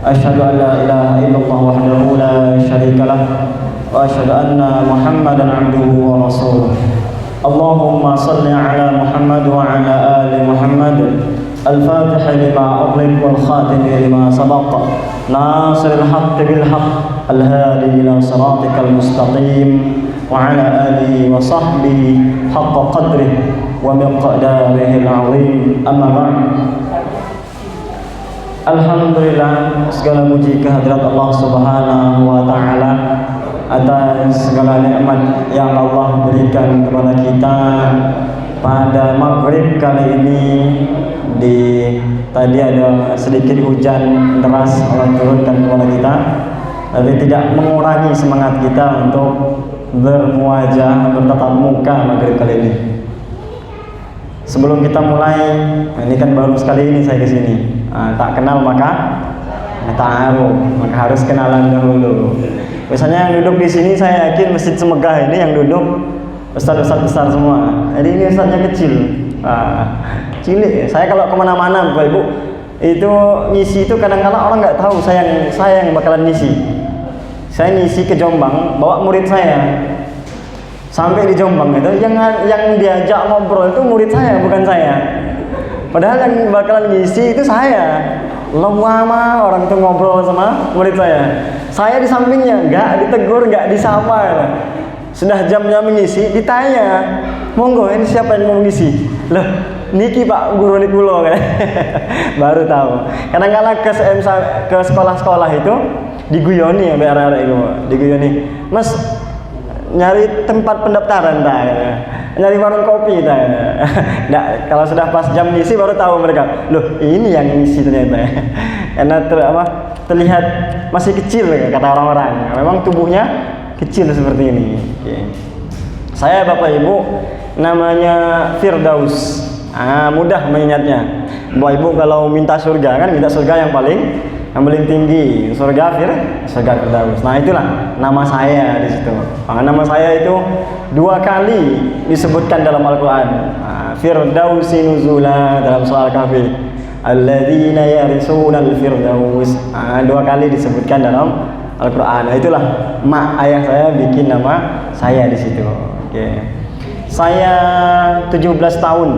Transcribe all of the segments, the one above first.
أشهد أن لا إله إلا الله وحده لا شريك له وأشهد أن محمدا عبده ورسوله اللهم صل على محمد وعلى آل محمد الفاتح لما أغلق والخاتم لما سبق ناصر الحق بالحق الهادي إلى صراطك المستقيم وعلى آله وصحبه حق قدره ومقداره العظيم أما بعد. Alhamdulillah, segala puji kehadirat Allah Subhanahu wa Ta'ala atas segala nikmat yang Allah berikan kepada kita pada maghrib kali ini. Tadi ada sedikit hujan deras Allah turunkan kepada kita, tapi tidak mengurangi semangat kita untuk bermuajah, bertatap muka maghrib kali ini. Sebelum kita mulai, ini kan baru sekali ini saya kesini. Tak kenal maka ta'aruf, maka harus kenalan dahulu. Biasanya yang duduk di sini saya yakin Masjid Semegah ini yang duduk ustaz-ustaz besar semua. Jadi ini ustaznya kecil, cilik. Saya kalau kemana-mana Bapak Ibu itu ngisi itu kadang-kadang orang nggak tahu saya yang bakalan ngisi. Saya ngisi ke Jombang bawa murid saya. Sampai di Jombang itu yang diajak ngobrol itu murid saya, bukan saya. Padahal yang bakalan ngisi itu saya. Lama orang itu ngobrol sama murid saya. Saya di sampingnya, nggak ditegur, nggak disapa. Sudah jam-jam mengisi, ditanya, monggo ini siapa yang mau ngisi? Loh, niki Pak guru niki kula kan. Baru tahu. Kadang-kadang ke sekolah-sekolah itu diguyoni ya arek-arek itu, diguyoni. Mas, nyari tempat pendaftaran dah, nyari warung kopi dah. Nggak, kalau sudah pas jam ngisi baru tahu mereka. Loh, ini yang ngisi ternyata. Karena terlihat masih kecil kata orang-orang. Memang tubuhnya kecil seperti ini. Saya Bapak Ibu namanya Firdaus. Mudah mengingatnya. Bapak Ibu kalau minta surga kan minta surga yang paling tinggi, surga Firdaus. Nah itulah nama saya di situ. Nama saya itu 2 kali disebutkan dalam Al-Quran. Firdausi nuzula dalam surah Al-Kahfi. Alladzina yarisuna al-firdaus. 2 kali disebutkan dalam Al-Quran. Nah, itulah ayah saya bikin nama saya di situ. Saya 17 tahun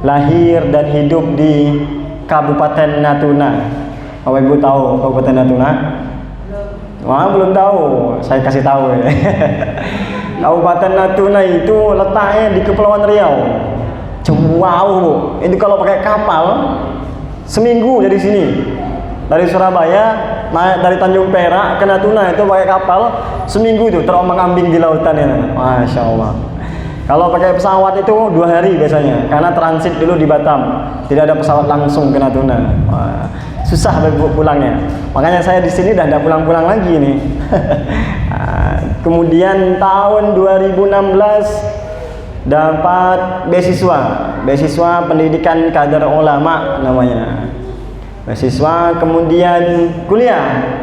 lahir dan hidup di Kabupaten Natuna. Bapak Ibu tahu Kabupaten Natuna? Wah, belum tahu. Saya kasih tahu ya. Kabupaten Natuna itu letaknya di Kepulauan Riau. Jauh, Bu. Itu kalau pakai kapal seminggu dari sini. Dari Surabaya naik dari Tanjung Perak ke Natuna itu pakai kapal seminggu itu terombang-ambing di lautan ya. Masya Allah. Kalau pakai pesawat itu 2 hari biasanya, karena transit dulu di Batam. Tidak ada pesawat langsung ke Natuna. Susah pulangnya. Makanya saya di sini udah tidak pulang-pulang lagi nih. Kemudian tahun 2016 dapat beasiswa pendidikan kader ulama namanya. Beasiswa, kemudian kuliah.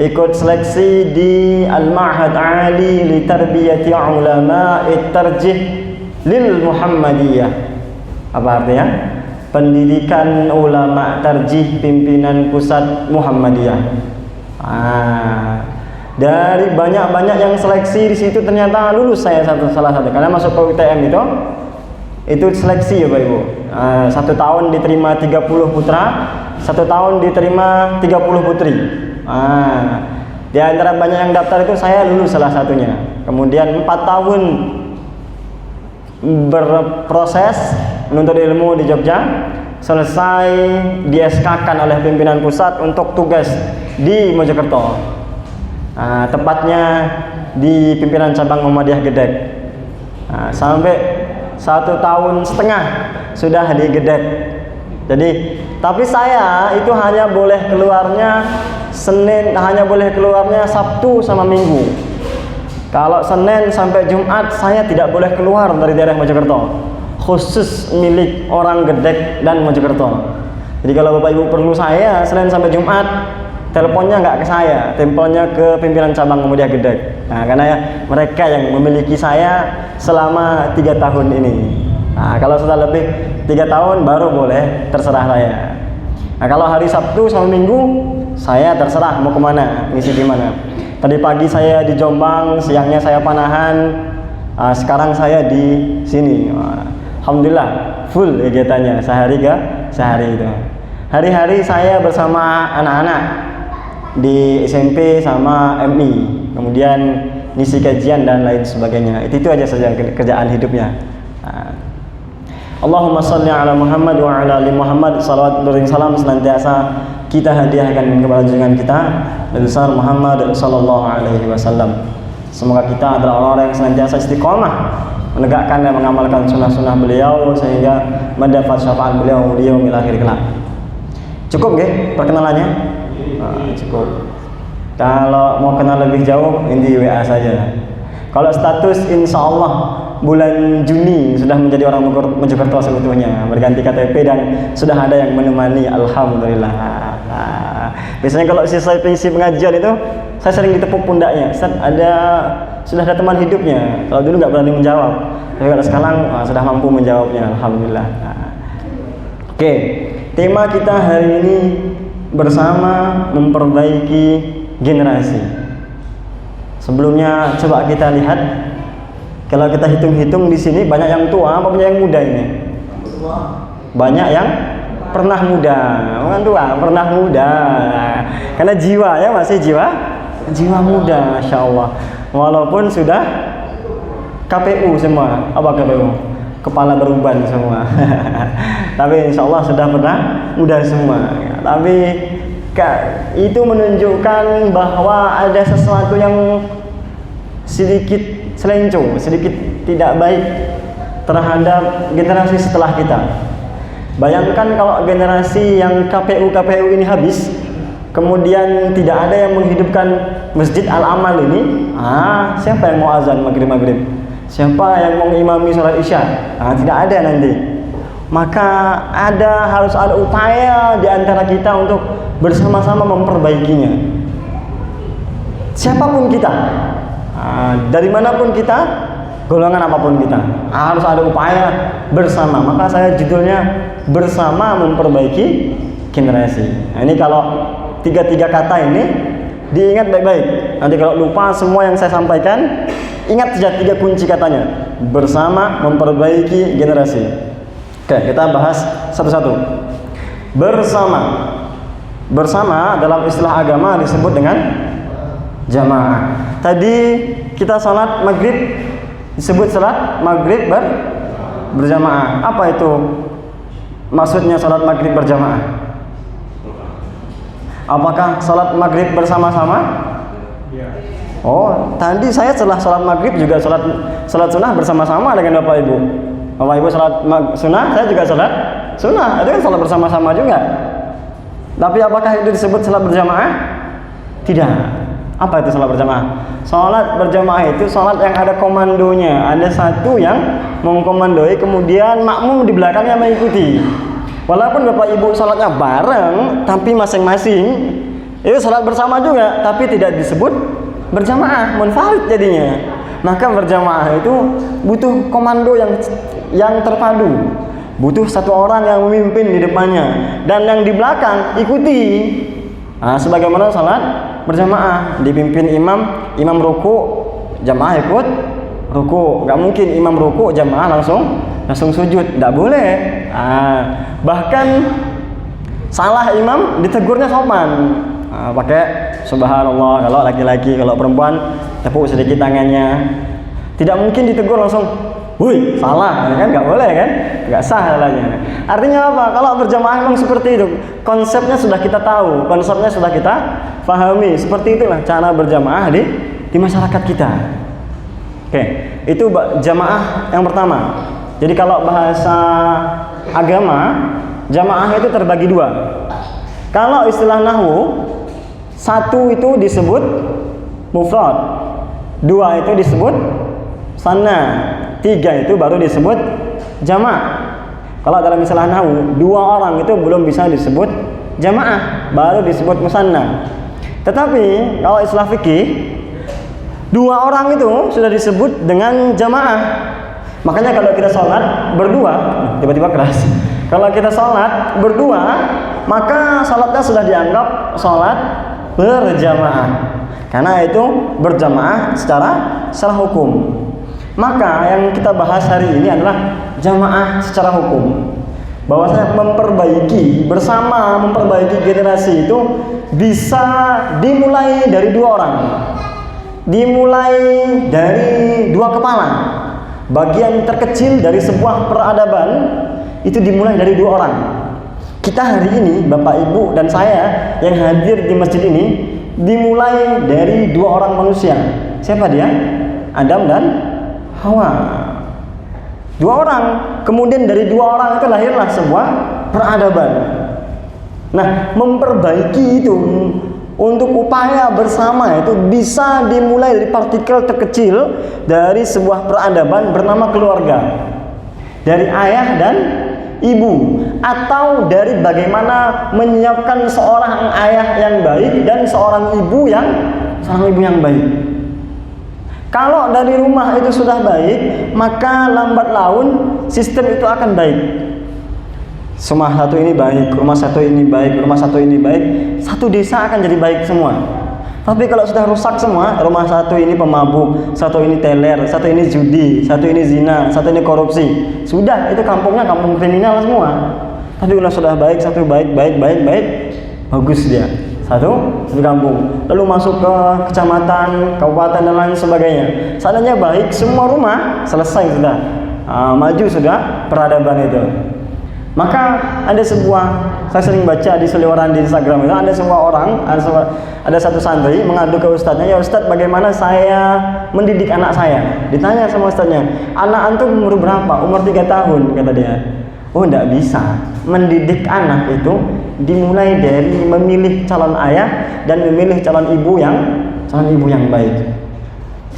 Ikut seleksi di Al-Ma'had Ali li Tarbiyati Ulama Tarjih lil Muhammadiyah. Apa artinya? Pendidikan ulama tarjih pimpinan pusat Muhammadiyah. Dari banyak-banyak yang seleksi di situ ternyata lulus saya salah satu. Karena masuk ke UTM itu seleksi ya Pak Ibu. 1 tahun diterima 30 putra, 1 tahun diterima 30 putri. Di antara banyak yang daftar itu saya lulus salah satunya. Kemudian 4 tahun berproses menuntut ilmu di Jogja, selesai di SK-kan oleh pimpinan pusat untuk tugas di Mojokerto. Tepatnya di pimpinan cabang Muhammadiyah Gedek. Sampai 1,5 tahun sudah di Gedek. Tapi saya itu hanya boleh keluarnya Sabtu sama Minggu. Kalau Senin sampai Jumat saya tidak boleh keluar dari daerah Mojokerto. Khusus milik orang Gedek dan Mojokerto. Jadi kalau Bapak Ibu perlu saya Senin sampai Jumat, teleponnya nggak ke saya, teleponnya ke pimpinan cabang Muhammadiyah Gedek. Karena mereka yang memiliki saya selama 3 tahun ini. Kalau sudah lebih 3 tahun baru boleh, terserah saya. Nah, kalau hari Sabtu sama Minggu saya terserah mau kemana, ngisi di mana. Tadi pagi saya di Jombang, siangnya saya Panahan, sekarang saya di sini. Alhamdulillah full kegiatannya sehari itu. Hari-hari saya bersama anak-anak di SMP sama MI, kemudian ngisi kajian dan lain sebagainya. Itu aja saja kerjaan hidupnya. Allahumma salli ala Muhammad wa ala ali Muhammad. Salawat dan salam senantiasa kita hadiahkan kepada junjungan kita Nabi besar Muhammad sallallahu alaihi wasallam. Semoga kita adalah orang-orang yang senantiasa istiqomah menegakkan dan mengamalkan sunnah-sunnah beliau sehingga mendapat syafaat beliau di yaumil akhir kelak. Cukup nggih perkenalannya? Cukup. Kalau mau kenal lebih jauh, ini WA saja. Kalau status insya Allah bulan Juni sudah menjadi orang Mojokerto sebetulnya, berganti KTP dan sudah ada yang menemani, alhamdulillah. Biasanya kalau selesai prinsip pengajian itu saya sering ditepuk pundaknya, Ustaz, sudah ada teman hidupnya. Kalau dulu nggak berani menjawab, tapi kalau sekarang sudah mampu menjawabnya, alhamdulillah. Oke, tema kita hari ini bersama memperbaiki generasi. Sebelumnya coba kita lihat, kalau kita hitung-hitung di sini banyak yang tua, apa banyak yang muda ini? Banyak yang pernah muda, bukan tua, pernah muda. Karena jiwa ya masih jiwa muda, Masya Allah. Walaupun sudah KPU semua, apa KPU? Kepala beruban semua. Tapi insya Allah sudah pernah muda semua. Tapi itu menunjukkan bahwa ada sesuatu yang sedikit selencong, sedikit tidak baik terhadap generasi setelah kita. Bayangkan kalau generasi yang KPU ini habis, kemudian tidak ada yang menghidupkan Masjid Al-Amal ini, siapa yang mau azan maghrib? Siapa yang mau imami sholat isya? Tidak ada nanti. Maka harus ada upaya di antara kita untuk bersama-sama memperbaikinya. Siapapun kita, dari manapun kita, golongan apapun kita, harus ada upaya bersama. Maka saya judulnya bersama memperbaiki generasi. Nah, ini kalau tiga kata ini diingat baik-baik. Nanti kalau lupa semua yang saya sampaikan, ingat saja 3 kunci katanya. Bersama memperbaiki generasi. Oke, kita bahas satu-satu. Bersama dalam istilah agama disebut dengan jamaah. Tadi kita salat maghrib disebut salat maghrib berjamaah. Apa itu maksudnya salat maghrib berjamaah? Apakah salat maghrib bersama-sama? Oh, tadi saya setelah salat maghrib juga salat sunnah bersama-sama dengan Bapak Ibu. Bapak Ibu salat sunnah, saya juga salat sunnah. Itu kan salat bersama-sama juga. Tapi apakah itu disebut salat berjamaah? Tidak. Apa itu salat berjamaah? Salat berjamaah itu salat yang ada komandonya. Ada satu yang mengkomandoi, kemudian makmum di belakangnya mengikuti. Walaupun Bapak Ibu salatnya bareng, tapi masing-masing itu salat bersama juga, tapi tidak disebut berjamaah, munfarid jadinya. Maka berjamaah itu butuh komando yang terpadu. Butuh satu orang yang memimpin di depannya dan yang di belakang ikuti. Sebagaimana salat berjamaah, dipimpin imam ruku, jamaah ikut ruku. Enggak mungkin imam ruku jamaah langsung sujud, enggak boleh. Bahkan salah imam ditegurnya sopan. Pakai subhanallah kalau laki-laki, kalau perempuan tepuk sedikit tangannya. Tidak mungkin ditegur langsung, "Woi, salah." Kan nggak boleh kan? Nggak sah salahnya. Artinya apa? Kalau berjamaah memang seperti itu. Konsepnya sudah kita tahu, konsepnya sudah kita pahami. Seperti itulah cara berjamaah di masyarakat kita. Oke, itu jamaah yang pertama. Jadi kalau bahasa agama, jamaah itu terbagi 2. Kalau istilah nahwu, 1 itu disebut mufrad, 2 itu disebut sanna, 3 itu baru disebut jama'. Kalau dalam istilah nahwu, 2 orang itu belum bisa disebut jamaah, baru disebut musanna. Tetapi kalau istilah fikih, 2 orang itu sudah disebut dengan jamaah. Makanya kalau kita sholat berdua, tiba-tiba keras. Kalau kita sholat berdua, maka sholatnya sudah dianggap sholat berjamaah, karena itu berjamaah secara hukum. Maka yang kita bahas hari ini adalah jamaah secara hukum, bahwasanya memperbaiki generasi itu bisa dimulai dari dua orang, dimulai dari dua kepala. Bagian terkecil dari sebuah peradaban itu dimulai dari dua orang. Kita hari ini, Bapak Ibu dan saya yang hadir di masjid ini, dimulai dari dua orang manusia. Siapa dia? Adam dan Hawa. Dua orang. Kemudian dari dua orang itu lahirlah sebuah peradaban. Nah, memperbaiki itu untuk upaya bersama itu bisa dimulai dari partikel terkecil dari sebuah peradaban bernama keluarga, dari ayah dan ibu, atau dari bagaimana menyiapkan seorang ayah yang baik dan seorang ibu yang baik. Kalau dari rumah itu sudah baik, maka lambat laun sistem itu akan baik. Rumah satu ini baik, rumah satu ini baik, rumah satu ini baik, satu desa akan jadi baik semua. Tapi kalau sudah rusak semua, rumah satu ini pemabuk, satu ini teler, satu ini judi, satu ini zina, satu ini korupsi, sudah itu kampungnya kampung kriminal semua. Tapi kalau sudah baik, satu baik, bagus dia, satu kampung. Lalu masuk ke kecamatan, kabupaten dan lain sebagainya. Seandainya baik, semua rumah selesai sudah, maju sudah peradaban itu. Maka saya sering baca di seliweran di Instagram itu, ada satu santri mengadu ke ustadznya, ya Ustadz, bagaimana saya mendidik anak saya? Ditanya sama ustadznya, anak antum umur berapa? Umur 3 tahun, kata dia. Oh, enggak bisa. Mendidik anak itu dimulai dari memilih calon ayah dan memilih calon ibu yang baik.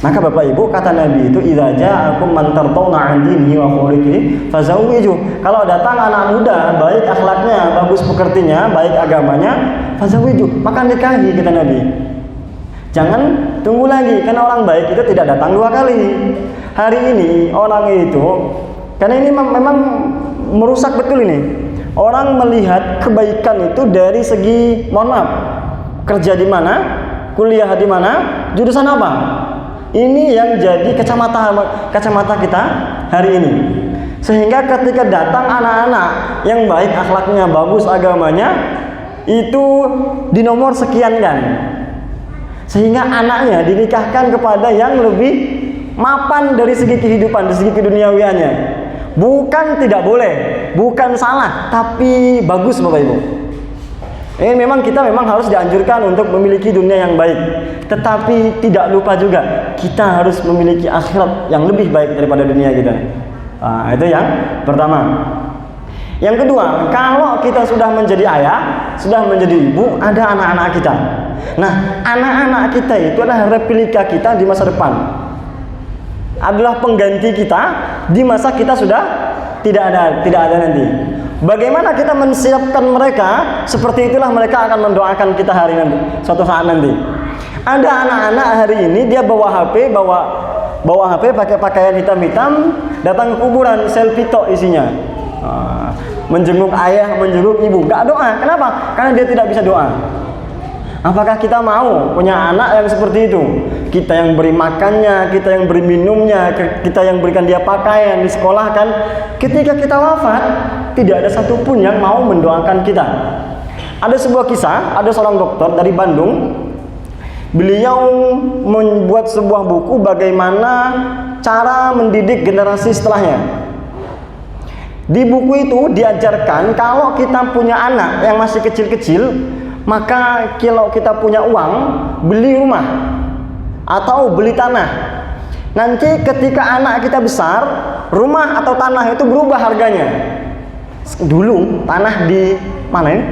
Maka Bapak Ibu, kata Nabi itu, idza ja'akum man tardawna 'an dinihi wa khuluqihi fazawwiju. Kalau datang anak muda baik akhlaknya, bagus pekertinya, baik agamanya, fazawwiju, maka nikahi, kata Nabi. Jangan tunggu lagi, karena orang baik itu tidak datang 2 kali. Hari ini orang itu, karena ini memang merusak betul ini. Orang melihat kebaikan itu dari segi, mohon maaf, kerja di mana, kuliah di mana, jurusan apa. Ini yang jadi kacamata kita hari ini. Sehingga ketika datang anak-anak yang baik akhlaknya, bagus agamanya, itu dinomor sekian kan. Sehingga anaknya dinikahkan kepada yang lebih mapan dari segi kehidupan, dari segi keduniawiannya. Bukan tidak boleh, bukan salah, tapi bagus Bapak Ibu. Ini memang kita harus dianjurkan untuk memiliki dunia yang baik, tetapi tidak lupa juga kita harus memiliki akhirat yang lebih baik daripada dunia kita. Itu yang pertama. Yang kedua, kalau kita sudah menjadi ayah, sudah menjadi ibu, ada anak-anak kita. Nah, anak-anak kita itu adalah replika kita di masa depan, adalah pengganti kita di masa kita sudah tidak ada nanti. Bagaimana kita menyiapkan mereka, seperti itulah mereka akan mendoakan kita hari nanti, suatu saat nanti. Ada anak-anak hari ini dia bawa HP pakai pakaian hitam-hitam, datang ke kuburan, selfie tok isinya, menjenguk ayah, menjenguk ibu, gak doa. Kenapa? Karena dia tidak bisa doa. Apakah kita mau punya anak yang seperti itu? Kita yang beri makannya, kita yang beri minumnya, kita yang berikan dia pakaian, disekolahkan. Ketika kita wafat, tidak ada satupun yang mau mendoakan kita. Ada sebuah kisah, ada seorang dokter dari Bandung. Beliau membuat sebuah buku bagaimana cara mendidik generasi setelahnya. Di buku itu diajarkan kalau kita punya anak yang masih kecil-kecil, maka kalau kita punya uang, beli rumah atau beli tanah. Nanti ketika anak kita besar, rumah atau tanah itu berubah harganya. Dulu tanah di mana ini?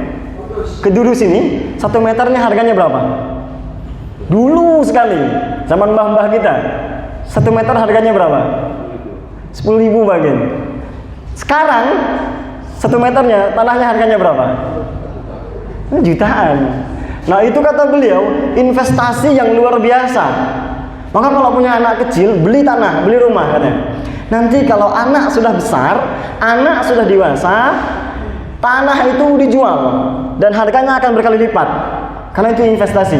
Kedurus ini 1 meternya harganya berapa? Dulu sekali, zaman mbah-mbah kita, 1 meter harganya berapa? 10.000 bagian. Sekarang 1 meternya tanahnya harganya berapa? Jutaan. Nah, itu kata beliau investasi yang luar biasa. Maka kalau punya anak kecil, beli tanah, beli rumah katanya. Nanti kalau anak sudah besar, anak sudah dewasa, Tanah itu dijual dan harganya akan berkali lipat karena itu investasi.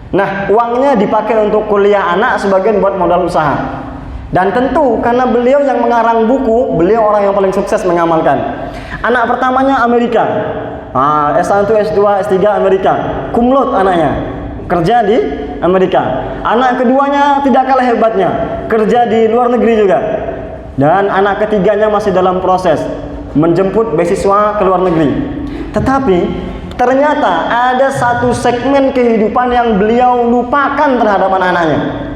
Nah, uangnya dipakai untuk kuliah anak, sebagian buat modal usaha. Dan tentu karena beliau yang mengarang buku, beliau orang yang paling sukses mengamalkan. Anak pertamanya Amerika, S1, S2, S3 Amerika, cum laude anaknya, kerja di Amerika. Anak keduanya tidak kalah hebatnya, kerja di luar negeri juga. Dan anak ketiganya masih dalam proses menjemput beasiswa ke luar negeri. Tetapi ternyata ada satu segmen kehidupan yang beliau lupakan terhadap anak-anaknya.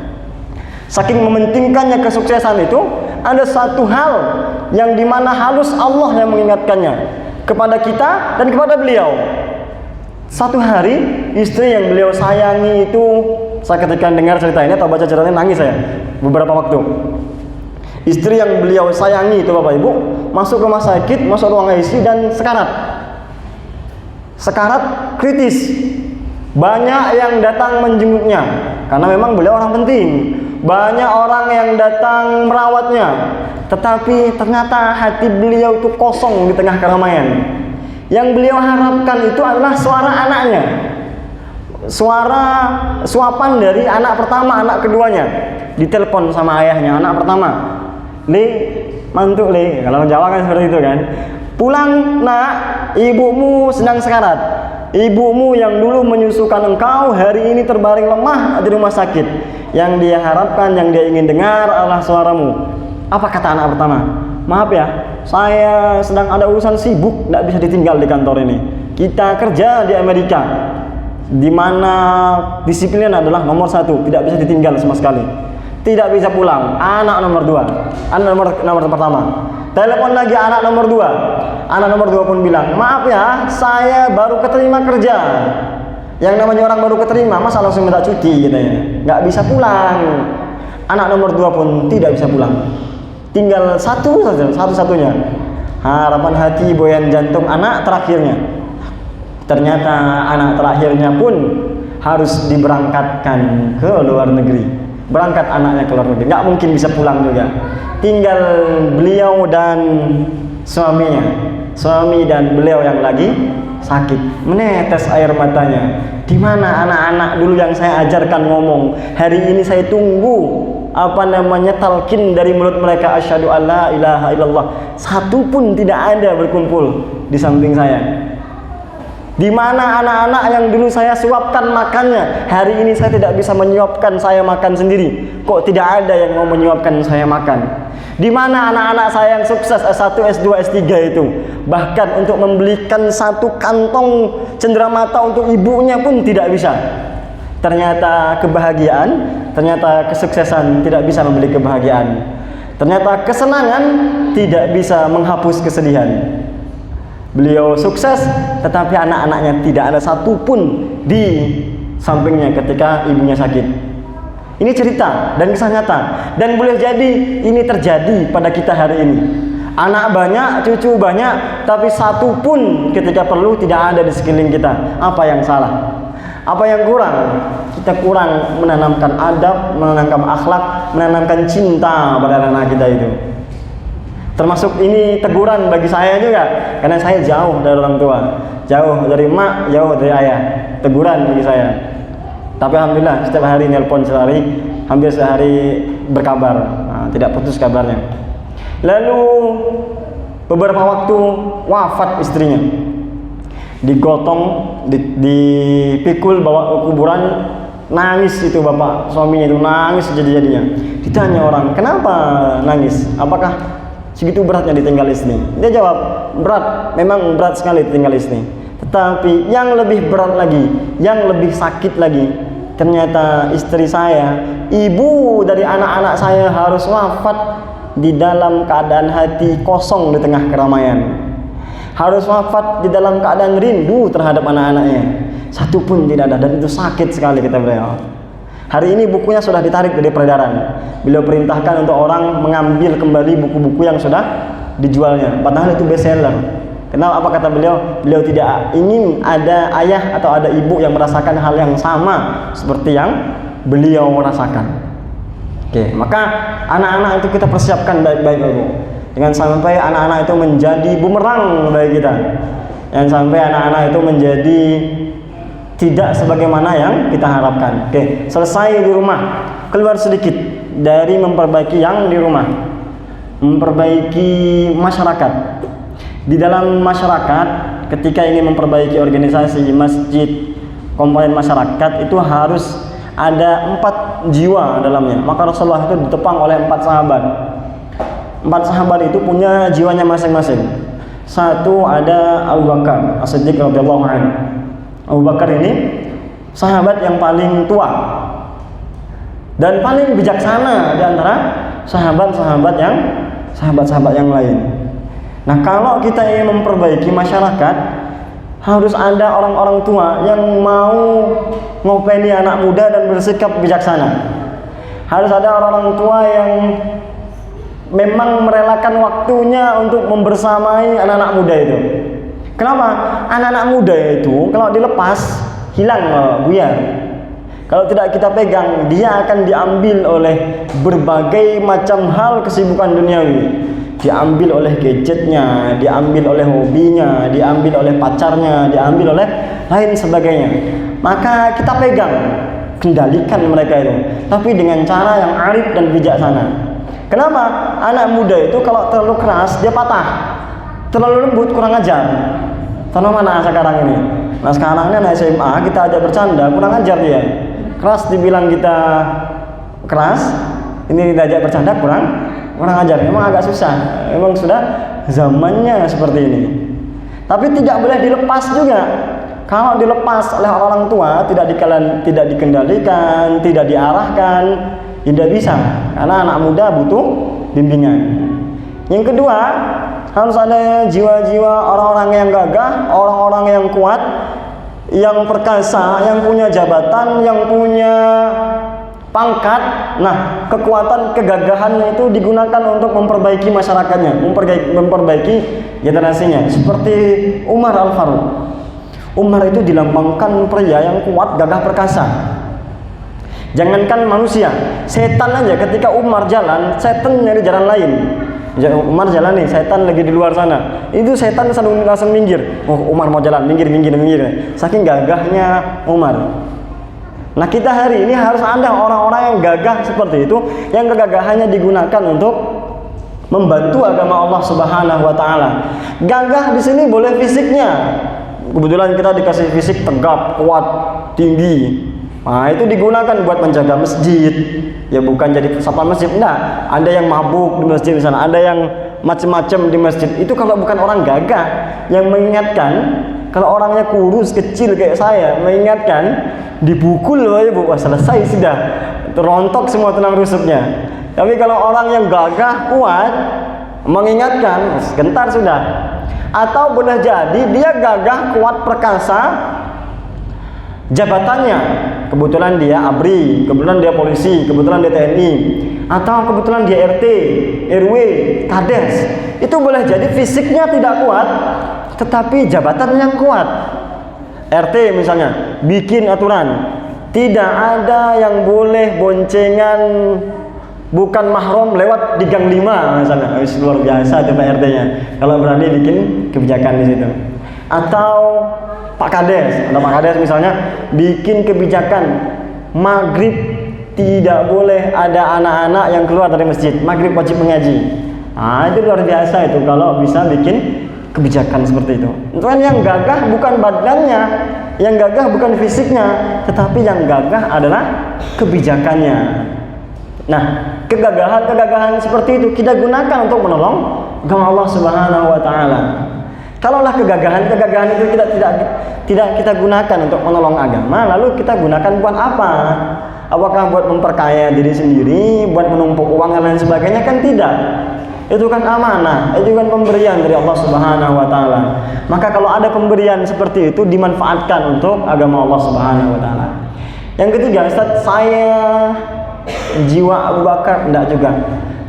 Saking mementingkannya kesuksesan itu, ada satu hal yang dimana harus Allah yang mengingatkannya kepada kita dan kepada beliau. Satu hari istri yang beliau sayangi itu, saya ketika dengar cerita ini atau baca ceritanya nangis saya beberapa waktu. Istri yang beliau sayangi itu Bapak Ibu masuk rumah sakit, masuk ruang ICU dan sekarat kritis. Banyak yang datang menjenguknya karena memang beliau orang penting. Banyak orang yang datang merawatnya, tetapi ternyata hati beliau itu kosong di tengah keramaian. Yang beliau harapkan itu adalah suara anaknya, suara suapan dari anak pertama, anak keduanya. Ditelepon sama ayahnya, anak pertama, "Le, mantuk Le," kalau Jawa kan seperti itu kan. "Pulang nak, ibumu sedang sekarat. Ibumu yang dulu menyusukan engkau hari ini terbaring lemah di rumah sakit. Yang dia harapkan, yang dia ingin dengar adalah suaramu." Apa kata anak pertama? "Maaf ya, saya sedang ada urusan sibuk, tidak bisa ditinggal di kantor ini. Kita kerja di Amerika, di mana disiplinnya adalah nomor 1, tidak bisa ditinggal sama sekali. Tidak bisa pulang." Anak nomor 2, anak nomor pertama. Telepon lagi anak nomor 2. Anak nomor 2 pun bilang, "Maaf ya, saya baru keterima kerja." Yang namanya orang baru keterima, masa langsung minta cuti katanya. Nggak bisa pulang. Anak nomor 2 pun tidak bisa pulang. Tinggal satu saja, satu-satunya. Harapan hati, boyan jantung anak terakhirnya. Ternyata anak terakhirnya pun harus diberangkatkan ke luar negeri. Berangkat anaknya ke luar negeri, nggak mungkin bisa pulang juga. Tinggal beliau dan suaminya, suami dan beliau yang lagi sakit. Menetes air matanya. Di mana anak-anak dulu yang saya ajarkan ngomong? Hari ini saya tunggu talqin dari mulut mereka, asyhadu alla ilaha illallah. Satu pun tidak ada berkumpul di samping saya. Di mana anak-anak yang dulu saya suapkan makannya, hari ini saya tidak bisa menyuapkan saya makan sendiri. Kok tidak ada yang mau menyuapkan saya makan? Di mana anak-anak saya yang sukses S1, S2, S3 itu, bahkan untuk membelikan satu kantong cenderamata untuk ibunya pun tidak bisa. Ternyata kebahagiaan, ternyata kesuksesan tidak bisa membeli kebahagiaan. Ternyata kesenangan tidak bisa menghapus kesedihan. Beliau sukses, tetapi anak-anaknya tidak ada satupun di sampingnya ketika ibunya sakit. Ini cerita dan kisah nyata, dan boleh jadi ini terjadi pada kita hari ini. Anak banyak, cucu banyak, tapi satu pun ketika perlu tidak ada di sekeliling kita. Apa yang salah? Apa yang kurang? Kita kurang menanamkan adab, menanamkan akhlak, menanamkan cinta pada anak kita itu. Termasuk ini teguran bagi saya juga, karena saya jauh dari orang tua, jauh dari emak, jauh dari ayah. Teguran bagi saya. Tapi alhamdulillah setiap hari nelpon sehari, hampir sehari berkabar, tidak putus kabarnya. Lalu beberapa waktu wafat istrinya, digotong, dipikul bawa ke kuburan, nangis itu bapak suaminya itu, nangis jadi-jadinya. Ditanya orang, kenapa nangis? Apakah segitu beratnya ditinggal istri? Dia jawab, berat, memang berat sekali ditinggal istri. Tetapi yang lebih berat lagi, yang lebih sakit lagi, ternyata istri saya, ibu dari anak-anak saya harus wafat di dalam keadaan hati kosong di tengah keramaian. Harus wafat di dalam keadaan rindu terhadap anak-anaknya. Satu pun tidak ada, dan itu sakit sekali kata beliau. Hari ini bukunya sudah ditarik dari peredaran. Beliau perintahkan untuk orang mengambil kembali buku-buku yang sudah dijualnya. Padahal itu bestseller. Kenapa? Apa kata beliau? Beliau tidak ingin ada ayah atau ada ibu yang merasakan hal yang sama seperti yang beliau merasakan. Oke, maka anak-anak itu kita persiapkan baik-baik, Ibu. Jangan sampai anak-anak itu menjadi bumerang bagi kita. Jangan sampai anak-anak itu menjadi tidak sebagaimana yang kita harapkan. Oke, selesai di rumah, keluar sedikit dari memperbaiki yang di rumah, memperbaiki masyarakat. Di dalam masyarakat, ketika ingin memperbaiki organisasi, masjid, komponen masyarakat, itu harus ada 4 jiwa dalamnya. Maka Rasulullah itu ditopang oleh 4 sahabat. 4 sahabat itu punya jiwanya masing-masing. Satu ada Abu Bakar As-Siddiq radhiyallahu anhu. Abu Bakar ini sahabat yang paling tua dan paling bijaksana di antara sahabat-sahabat yang lain. Nah, kalau kita ingin memperbaiki masyarakat, harus ada orang-orang tua yang mau ngopeni anak muda dan bersikap bijaksana. Harus ada orang-orang tua yang memang merelakan waktunya untuk membersamai anak-anak muda itu. Kenapa? Anak-anak muda itu kalau dilepas hilang, buyar. Kalau tidak kita pegang, dia akan diambil oleh berbagai macam hal kesibukan duniawi. Diambil oleh gadgetnya, diambil oleh hobinya, diambil oleh pacarnya, diambil oleh lain sebagainya. Maka kita pegang, kendalikan mereka itu, tapi dengan cara yang arif dan bijaksana. Kenapa? Anak muda itu kalau terlalu keras dia patah, terlalu lembut kurang ajar. Contoh mana sekarang ini? Nah, sekarang ini anak SMA kita ajak bercanda kurang ajar dia. Keras dibilang kita keras, ini kita ajak bercanda kurang ajar. Memang agak susah. Memang sudah zamannya seperti ini. Tapi tidak boleh dilepas juga. Kalau dilepas oleh orang tua, tidak dikendalikan, tidak diarahkan, tidak bisa, karena anak muda butuh bimbingan. Yang kedua, harus ada jiwa-jiwa orang-orang yang gagah, orang-orang yang kuat, yang perkasa, yang punya jabatan, yang punya pangkat. Nah, kekuatan, kegagahan itu digunakan untuk memperbaiki masyarakatnya, memperbaiki generasinya. Seperti Umar Al-Faruq. Umar itu dilambangkan pria yang kuat, gagah, perkasa. Jangankan manusia, setan aja ketika Umar jalan, setan nyari jalan lain. Umar jalan nih, setan lagi di luar sana. Itu setan langsung minggir. Oh, Umar mau jalan, minggir. Saking gagahnya Umar. Nah, kita hari ini harus ada orang-orang yang gagah seperti itu, yang kegagahannya digunakan untuk membantu agama Allah Subhanahu wa taala. Gagah di sini boleh fisiknya. Kebetulan kita dikasih fisik tegap, kuat, tinggi. Nah, itu digunakan buat menjaga masjid. Ya bukan jadi satpam masjid. Nah, ada yang mabuk di masjid di sana, ada yang macam-macam di masjid. Itu kalau bukan orang gagah yang mengingatkan, kalau orangnya kurus, kecil kayak saya, mengingatkan, dipukul aja Bu, selesai sudah. Terontok semua tulang rusuknya. Tapi kalau orang yang gagah, kuat, mengingatkan, sebentar sudah. Atau boleh jadi dia gagah, kuat, perkasa, jabatannya kebetulan dia ABRI, kebetulan dia polisi, kebetulan dia TNI, atau kebetulan dia RT, RW, Kades. Itu boleh jadi fisiknya tidak kuat, tetapi jabatan yang kuat. RT misalnya bikin aturan, tidak ada yang boleh boncengan bukan mahram lewat di gang 5 misalnya. Luar biasa itu Pak RT-nya kalau berani bikin kebijakan di situ. Atau Pak Kades, ada Pak Kades misalnya bikin kebijakan maghrib tidak boleh ada anak-anak yang keluar dari masjid, maghrib wajib mengaji. Nah, itu luar biasa itu kalau bisa bikin kebijakan seperti itu. Itu kan yang gagah bukan badannya, yang gagah bukan fisiknya, tetapi yang gagah adalah kebijakannya. Nah, kegagahan seperti itu kita gunakan untuk menolong agama Allah Subhanahu wa taala. Kalaulah kegagahan itu tidak kita gunakan untuk menolong agama, lalu kita gunakan buat apa? Apakah buat memperkaya diri sendiri, buat menumpuk uang dan lain sebagainya? Kan tidak. Itu kan amanah, itu kan pemberian dari Allah Subhanahu wa taala. Maka kalau ada pemberian seperti itu dimanfaatkan untuk agama Allah Subhanahu wa taala. Yang ketiga, Ustaz, saya jiwa Abu Bakar enggak juga.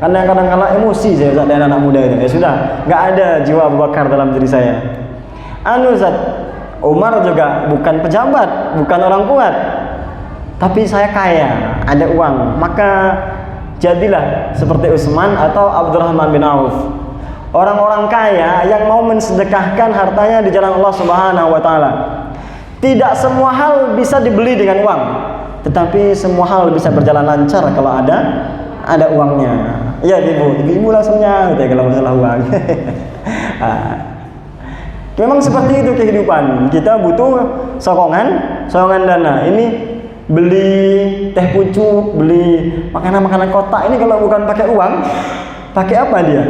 Karena kadang-kadang emosi saya Ustaz dengan anak muda itu. Ya sudah, enggak ada jiwa Abu Bakar dalam diri saya. Ustaz, Umar juga bukan pejabat, bukan orang kuat. Tapi saya kaya, ada uang. Maka jadilah seperti Utsman atau Abdurrahman bin Auf. orang-orang kaya yang mau mensedekahkan hartanya di jalan Allah Subhanahu wa taala. Tidak semua hal bisa dibeli dengan uang, tetapi semua hal bisa berjalan lancar kalau ada uangnya. Ya ibu langsungnya gitu ya kalau masalah uang. Memang seperti itu kehidupan. Kita butuh sokongan dana. Ini beli teh pucuk, beli makanan-makanan kotak ini kalau bukan pakai uang, pakai apa dia?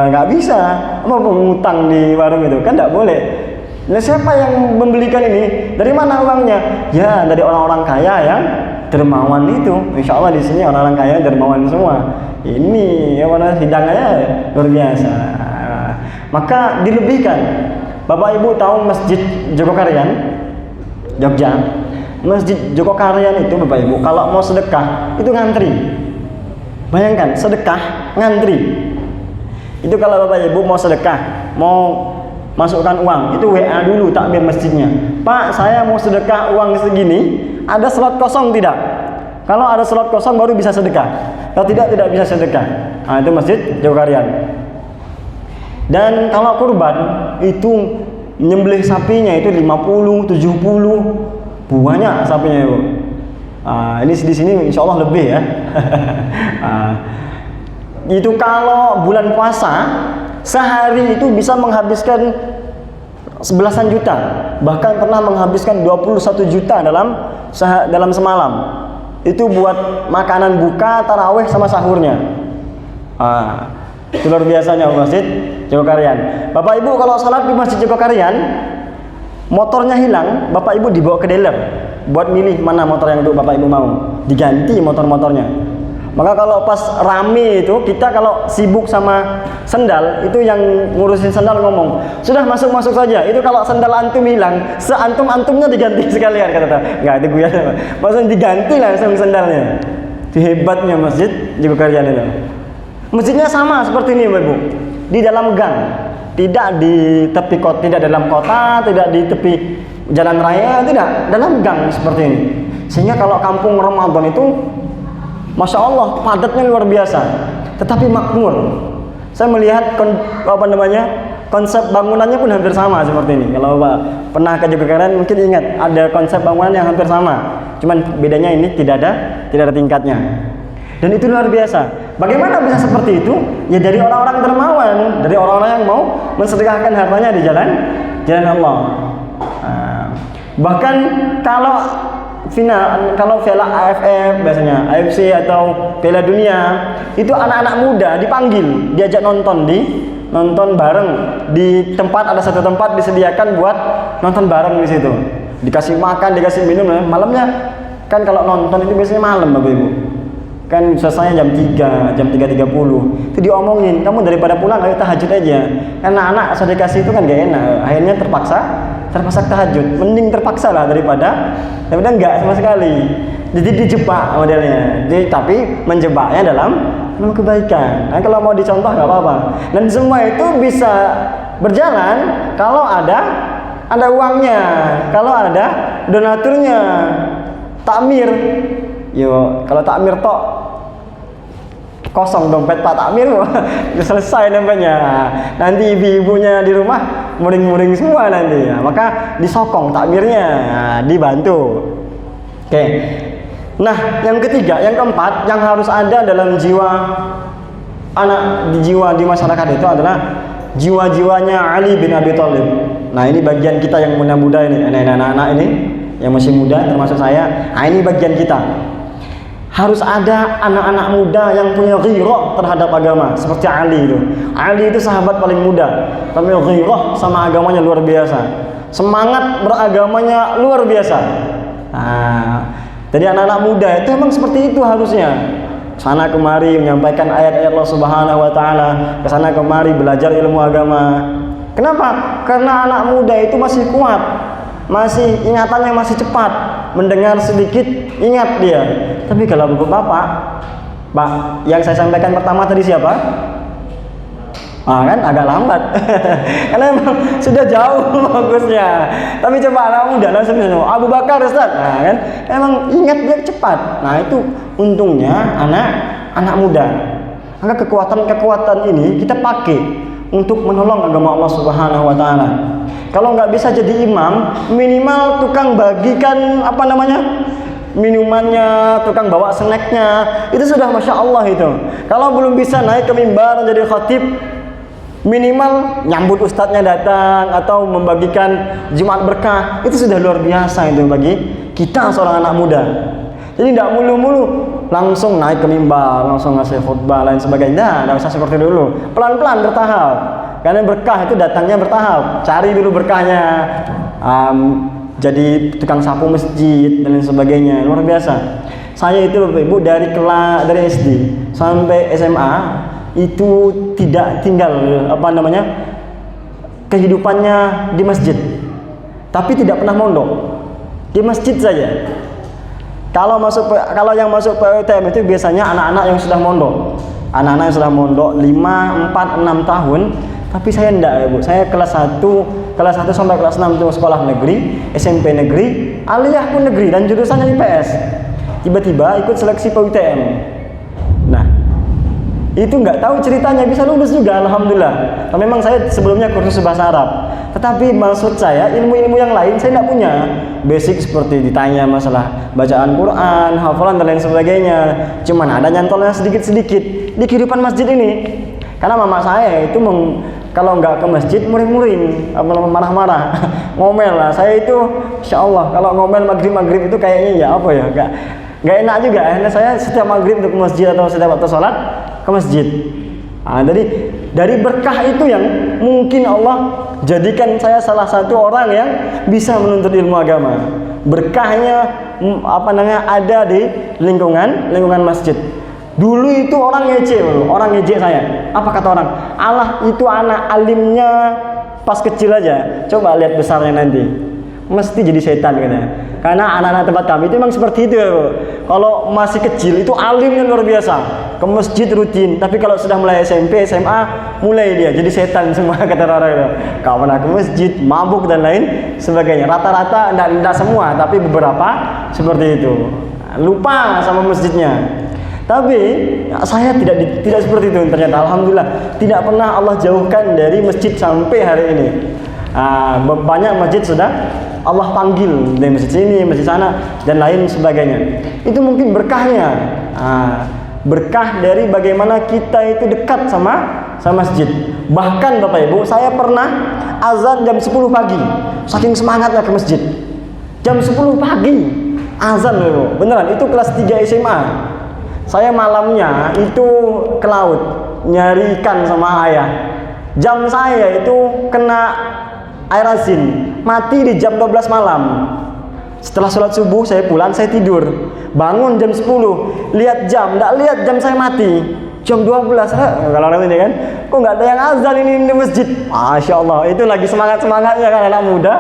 Nggak bisa. Mau mengutang di warung itu kan nggak boleh. Nah, siapa yang membelikan ini? Dari mana uangnya? Ya dari orang-orang kaya yang dermawan itu. Insya Allah di sini orang-orang kaya dermawan semua. Ini mana hidangannya luar biasa. Maka dilebihkan. Bapak Ibu tahu Masjid Jogokarian, Jogja. Masjid Jogokarian itu Bapak Ibu kalau mau sedekah itu ngantri. Bayangkan sedekah ngantri. Itu kalau Bapak Ibu mau sedekah, mau masukkan uang, itu WA dulu takmir masjidnya. Pak, saya mau sedekah uang segini, ada slot kosong tidak? Kalau ada slot kosong baru bisa sedekah. Kalau tidak bisa sedekah. Nah, itu Masjid Jogokarian. Dan kalau kurban itu nyembelih sapinya itu 50, 70 banyak sapinya itu. Ini di sini insya Allah lebih ya. Itu kalau bulan puasa sehari itu bisa menghabiskan 11 juta, bahkan pernah menghabiskan 21 juta dalam semalam. Itu buat makanan buka, taraweh sama sahurnya. Itu luar biasanya Masjid Jogokarian. Bapak Ibu kalau salat di Masjid Jogokarian, motornya hilang, Bapak Ibu dibawa ke dealer buat milih mana motor yang untuk Bapak Ibu mau, diganti motornya. Maka kalau pas rame itu, kita kalau sibuk sama sendal, itu yang ngurusin sendal ngomong, sudah masuk saja. Itu kalau sendal antum hilang, seantum-antumnya diganti sekalian, kata. Enggak, itu gue ya. Maksudnya diganti langsung sendalnya. Itu hebatnya Masjid Jogokarian itu. Masjidnya sama seperti ini Bapak Ibu, di dalam gang, tidak di tepi kota, tidak dalam kota, tidak di tepi jalan raya, tidak, dalam gang seperti ini. Sehingga kalau kampung Ramadan itu, Masya Allah padatnya luar biasa, tetapi makmur. Saya melihat konsep bangunannya pun hampir sama seperti ini. Kalau Bapak pernah ke Jogokarian mungkin ingat ada konsep bangunan yang hampir sama, cuman bedanya ini tidak ada tingkatnya. Dan itu luar biasa. Bagaimana bisa seperti itu? Ya dari orang-orang dermawan, dari orang-orang yang mau mensedekahkan hartanya di jalan Allah. Bahkan kalau Piala AFF biasanya, AFC atau Piala Dunia, itu anak-anak muda dipanggil, diajak nonton bareng di tempat, ada satu tempat disediakan buat nonton bareng di situ. Dikasih makan, dikasih minum, malamnya kan kalau nonton itu biasanya malam Bapak Ibu. Kan selesainya jam 3:30. Itu diomongin, kamu daripada pulang ayo tahajud aja. Karena anak sudah dikasih itu kan gak enak. Akhirnya terpaksa tahajud. Mending terpaksa lah daripada enggak sama sekali. Jadi dijebak modelnya. Tapi menjebaknya dalam kebaikan. Nah, kalau mau dicontoh nggak apa-apa. Dan semua itu bisa berjalan kalau ada uangnya, kalau ada donaturnya. Takmir. Yo, kalau takmir tok kosong dompet Pak Takmir, selesai dompetnya. Nanti ibu-ibunya di rumah muring-muring semua nanti. Maka disokong takmirnya, dibantu. Oke. Nah, yang ketiga, yang keempat yang harus ada dalam jiwa di masyarakat itu adalah jiwa-jiwanya Ali bin Abi Thalib. Nah, ini bagian kita yang muda-muda ini, anak-anak ini yang masih muda termasuk saya. Nah, ini bagian kita. Harus ada anak-anak muda yang punya ghirah terhadap agama seperti Ali itu. Ali itu sahabat paling muda, tapi ghirah sama agamanya luar biasa. Semangat beragamanya luar biasa. Jadi anak-anak muda itu memang seperti itu harusnya. Sana kemari menyampaikan ayat-ayat Allah Subhanahu wa taala, ke sana kemari belajar ilmu agama. Kenapa? Karena anak muda itu masih kuat, masih ingatannya masih cepat, mendengar sedikit ingat dia. Tapi kalau bapak, Pak, yang saya sampaikan pertama tadi siapa? Kan agak lambat. Karena memang sudah jauh bagusnya. Tapi coba anak muda langsung Abu Bakar Ustaz. Kan emang ingat dia cepat. Nah, itu untungnya anak muda. Maka kekuatan-kekuatan ini kita pakai untuk menolong agama Allah Subhanahu wa taala. Kalau nggak bisa jadi imam, minimal tukang bagikan minumannya, tukang bawa snacknya, itu sudah masya Allah itu. Kalau belum bisa naik ke mimbar jadi khatib, minimal nyambut ustadznya datang atau membagikan Jumat berkah, itu sudah luar biasa itu bagi kita seorang anak muda. Jadi tidak mulu-mulu langsung naik ke mimbar, langsung ngasih khutbah lain sebagainya. Tidak usah seperti dulu, pelan-pelan bertahap. Karena berkah itu datangnya bertahap. Cari dulu berkahnya, jadi tukang sapu masjid dan lain sebagainya. Luar biasa. Saya itu Bapak Ibu dari SD sampai SMA itu tidak tinggal kehidupannya di masjid, tapi tidak pernah mondok, di masjid saja. Kalau yang masuk PUTM itu biasanya anak-anak yang sudah mondok, 5, 4, 6 tahun. Tapi saya enggak ya Bu, saya kelas 1 sampai kelas 6 itu sekolah negeri, SMP negeri, aliyah pun negeri dan jurusannya IPS. Tiba-tiba ikut seleksi PUTM. Nah, itu nggak tahu ceritanya bisa lulus juga, alhamdulillah. Nah, memang saya sebelumnya kursus bahasa Arab, tetapi maksud saya ilmu-ilmu yang lain saya tidak punya. Basic seperti ditanya masalah bacaan Quran, hafalan dan lain sebagainya. Cuman ada nyantolnya sedikit-sedikit di kehidupan masjid ini. Karena mama saya itu kalau nggak ke masjid muring-muring, marah-marah, ngomel lah. Saya itu, insya Allah kalau ngomel maghrib itu kayaknya nggak enak juga. Akhirnya saya setiap maghrib untuk ke masjid atau setiap waktu sholat ke masjid. Nah, jadi dari berkah itu yang mungkin Allah jadikan saya salah satu orang yang bisa menuntut ilmu agama. Berkahnya ada di lingkungan masjid. Dulu itu orang ngejek saya. Apa kata orang? Allah itu anak alimnya pas kecil aja. Coba lihat besarnya nanti, mesti jadi setan katanya. Karena anak-anak tempat kami itu memang seperti itu ya, Bu. Kalau masih kecil itu alimnya luar biasa, ke masjid rutin. Tapi kalau sudah mulai SMP, SMA, mulai dia jadi setan semua kata orang itu. Kau pernah ke masjid, mabuk dan lain sebagainya. Rata-rata enggak semua, tapi beberapa seperti itu. Lupa sama masjidnya. Tapi saya tidak seperti itu ternyata, alhamdulillah tidak pernah Allah jauhkan dari masjid sampai hari ini. Banyak masjid sudah Allah panggil dari masjid sini, masjid sana dan lain sebagainya. Itu mungkin berkahnya. Berkah dari bagaimana kita itu dekat sama masjid. Bahkan Bapak Ibu, saya pernah azan jam 10 pagi. Saking semangatnya ke masjid. Jam 10 pagi azan loh. Beneran itu kelas 3 SMA. Saya malamnya itu ke laut nyari ikan sama ayah. Jam saya itu kena air asin, mati di jam 12 malam. Setelah sholat subuh saya pulang, saya tidur. Bangun jam 10, lihat jam, enggak lihat jam saya mati. Jam 12, kalau orang ini kan, kok nggak ada yang azan ini di masjid. Masya Allah, itu lagi semangat-semangatnya kan anak muda.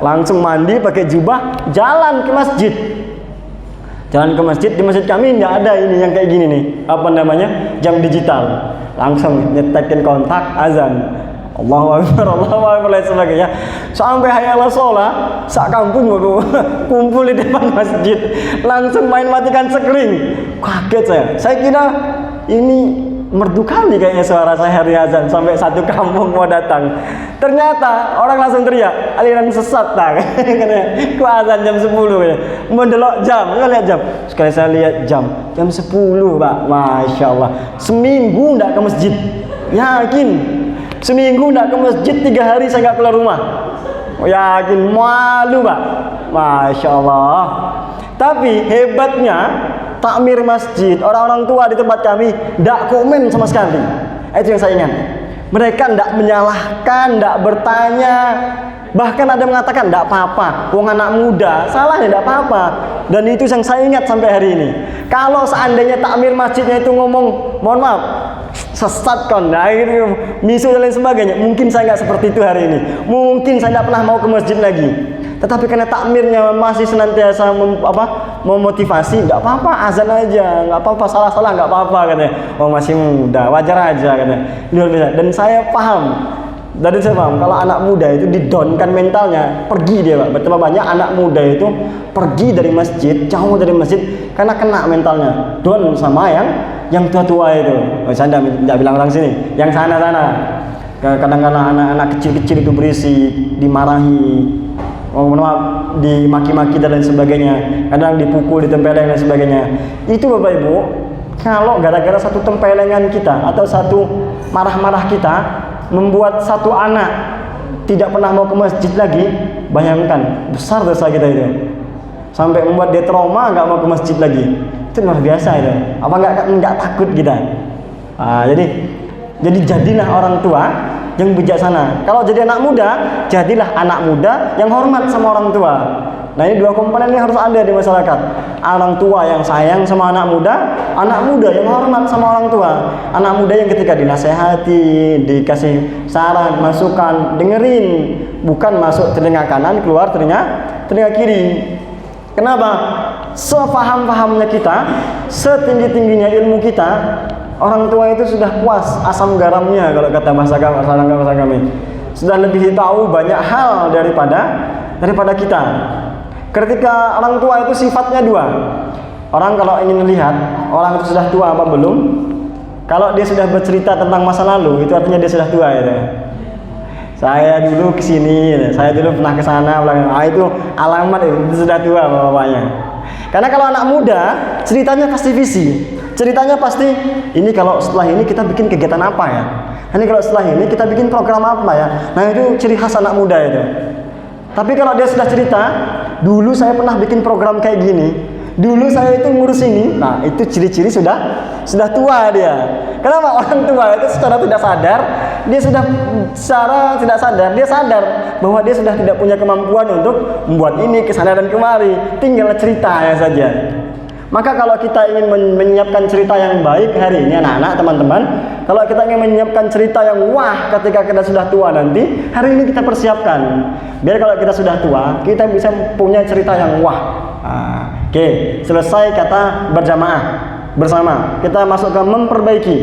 Langsung mandi, pakai jubah, jalan ke masjid. Jalan ke masjid, di masjid kami nggak ada ini yang kayak gini nih, jam digital. Langsung nyetekin kontak, azan. Allahu Akbar, Allahu Akbar, lain sebagainya. Sampai hayya 'alas shalah, sak kampung kumpul di depan masjid. Langsung main matikan sekring. Kaget saya. Saya kira ini merdu kali kayaknya suara saya hari azan, sampai satu kampung mau datang. Ternyata orang langsung teriak, aliran sesat tak. Ku azan jam 10 ya. Mendelok jam, lihat jam. Sekali saya lihat jam 10, Pak. Masya Allah. Seminggu enggak ke masjid. Yakin. Seminggu enggak ke masjid, 3 hari saya enggak keluar rumah. Yakin, malu Pak. Masya Allah. Tapi hebatnya takmir masjid, orang-orang tua di tempat kami tidak komen sama sekali. Itu yang saya ingat. Mereka tidak menyalahkan, tidak bertanya. Bahkan ada mengatakan tidak apa-apa, wong anak muda, salahnya tidak apa-apa. Dan itu yang saya ingat sampai hari ini. Kalau seandainya takmir masjidnya itu ngomong, mohon maaf, sesat kon, nah gitu, misu dan lain sebagainya, mungkin saya nggak seperti itu hari ini. Mungkin saya tidak pernah mau ke masjid lagi. Tetapi karena takmirnya masih senantiasa memotivasi, nggak apa-apa, azan aja, nggak apa-apa, salah-salah nggak apa-apa katanya. Oh masih muda, wajar aja katanya. Luar biasa. Dan saya paham Dari saya paham, kalau anak muda itu didonkan mentalnya, pergi dia Pak. Betapa banyak anak muda itu pergi dari masjid, jauh dari masjid karena kena mentalnya, don sama yang tua-tua itu. Oh, saya tidak bilang orang sini, yang sana-sana. Kadang-kadang anak-anak kecil-kecil itu berisi, dimarahi, dimaki-maki dan lain sebagainya, kadang dipukul, ditempeleng dan sebagainya. Itu Bapak Ibu, kalau gara-gara satu tempelengan kita atau satu marah-marah kita membuat satu anak tidak pernah mau ke masjid lagi, bayangkan besar dosa kita itu. Sampai membuat dia trauma, nggak mau ke masjid lagi. Itu luar biasa itu. Apa nggak takut kita? Jadi jadilah orang tua yang bijaksana. Kalau jadi anak muda, jadilah anak muda yang hormat sama orang tua. Nah, ini dua komponen ini harus ada di masyarakat. Orang tua yang sayang sama anak muda yang hormat sama orang tua. Anak muda yang ketika dinasehati, dikasih saran, masukan, dengerin, bukan masuk telinga kanan, keluar telinga kiri. Kenapa? Sepaham-pahamnya kita, setinggi-tingginya ilmu kita, orang tua itu sudah puas asam garamnya, kalau kata bahasa kami. Sudah lebih tahu banyak hal daripada kita. Ketika orang tua itu sifatnya dua. Orang kalau ingin melihat orang itu sudah tua apa belum, kalau dia sudah bercerita tentang masa lalu, itu artinya dia sudah tua gitu. Saya dulu kesini, saya dulu pernah kesana, itu alamat itu sudah tua bapaknya. Karena kalau anak muda ceritanya pasti visi, ceritanya pasti ini kalau setelah ini kita bikin kegiatan apa ya, ini kalau setelah ini kita bikin program apa ya. Nah, itu ciri khas anak muda itu. Tapi kalau dia sudah cerita, dulu saya pernah bikin program kayak gini, dulu saya itu ngurus ini, nah itu ciri-ciri sudah tua dia. Kenapa? Orang tua itu secara tidak sadar dia sadar bahwa dia sudah tidak punya kemampuan untuk membuat ini kesana dan kemari, tinggal ceritanya saja. Maka kalau kita ingin menyiapkan cerita yang baik hari ini anak-anak, teman-teman, kalau kita ingin menyiapkan cerita yang wah ketika kita sudah tua nanti, hari ini kita persiapkan. Biar kalau kita sudah tua, kita bisa punya cerita yang wah. Oke, selesai kata berjamaah bersama. Kita masuk ke memperbaiki.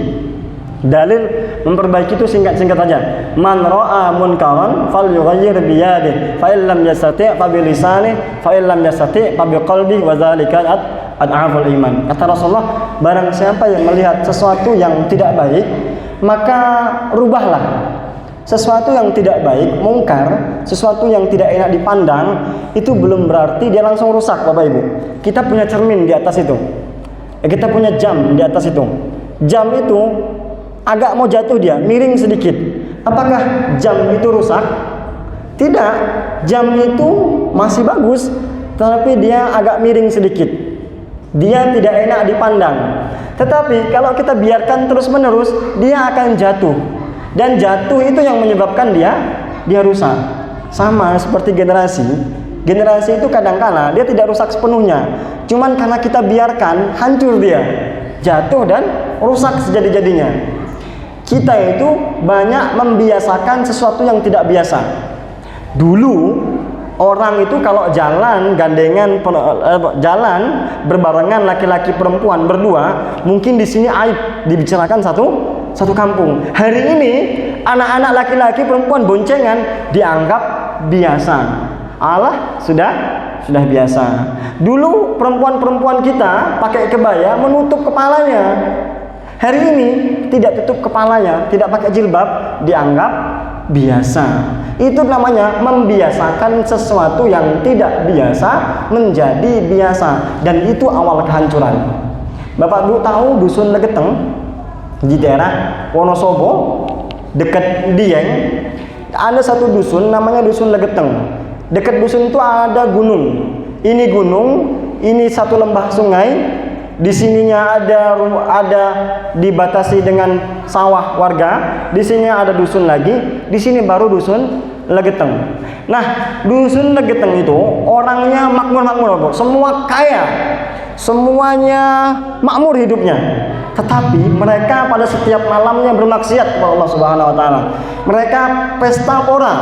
Dalil memperbaiki itu singkat-singkat saja. Man ra'a munkaran falyughayyir bi yadihi, fa illam yastati' fa bi lisanihi, fa illam yastati' fa bi qalbihi wa dzalika ad'aful iman. Kata Rasulullah, barang siapa yang melihat sesuatu yang tidak baik, maka rubahlah. Sesuatu yang tidak baik, mungkar, sesuatu yang tidak enak dipandang, itu belum berarti dia langsung rusak, Bapak Ibu. Kita punya cermin di atas itu. Kita punya jam di atas itu. Jam itu agak mau jatuh dia, miring sedikit. Apakah jam itu rusak? Tidak. Jam itu masih bagus, tetapi dia agak miring sedikit. Dia tidak enak dipandang. Tetapi kalau kita biarkan terus-menerus, dia akan jatuh. Dan jatuh itu yang menyebabkan dia rusak. Sama seperti generasi. Generasi itu kadang-kala dia tidak rusak sepenuhnya. Cuman karena kita biarkan, hancur dia. Jatuh dan rusak sejadi-jadinya. Kita itu banyak membiasakan sesuatu yang tidak biasa. Dulu orang itu kalau jalan gandengan, jalan berbarengan laki-laki perempuan berdua, mungkin di sini aib dibicarakan satu kampung. Hari ini anak-anak laki-laki perempuan boncengan dianggap biasa. Allah sudah biasa. Dulu perempuan-perempuan kita pakai kebaya menutup kepalanya. Hari ini tidak tutup kepalanya, tidak pakai jilbab, dianggap biasa. Itu namanya membiasakan sesuatu yang tidak biasa menjadi biasa, dan itu awal kehancuran. Bapak Ibu tahu dusun Legeteng di daerah Wonosobo dekat Dieng, ada satu dusun namanya dusun Legeteng. Dekat dusun itu ada gunung. Ini gunung, ini satu lembah sungai. Di sininya ada dibatasi dengan sawah warga. Di sini ada dusun lagi. Di sini baru dusun Legeteng. Nah, dusun Legeteng itu orangnya makmur, semua kaya, semuanya makmur hidupnya. Tetapi mereka pada setiap malamnya bermaksiat kepada Allah Subhanahu wa taala. Mereka pesta pora,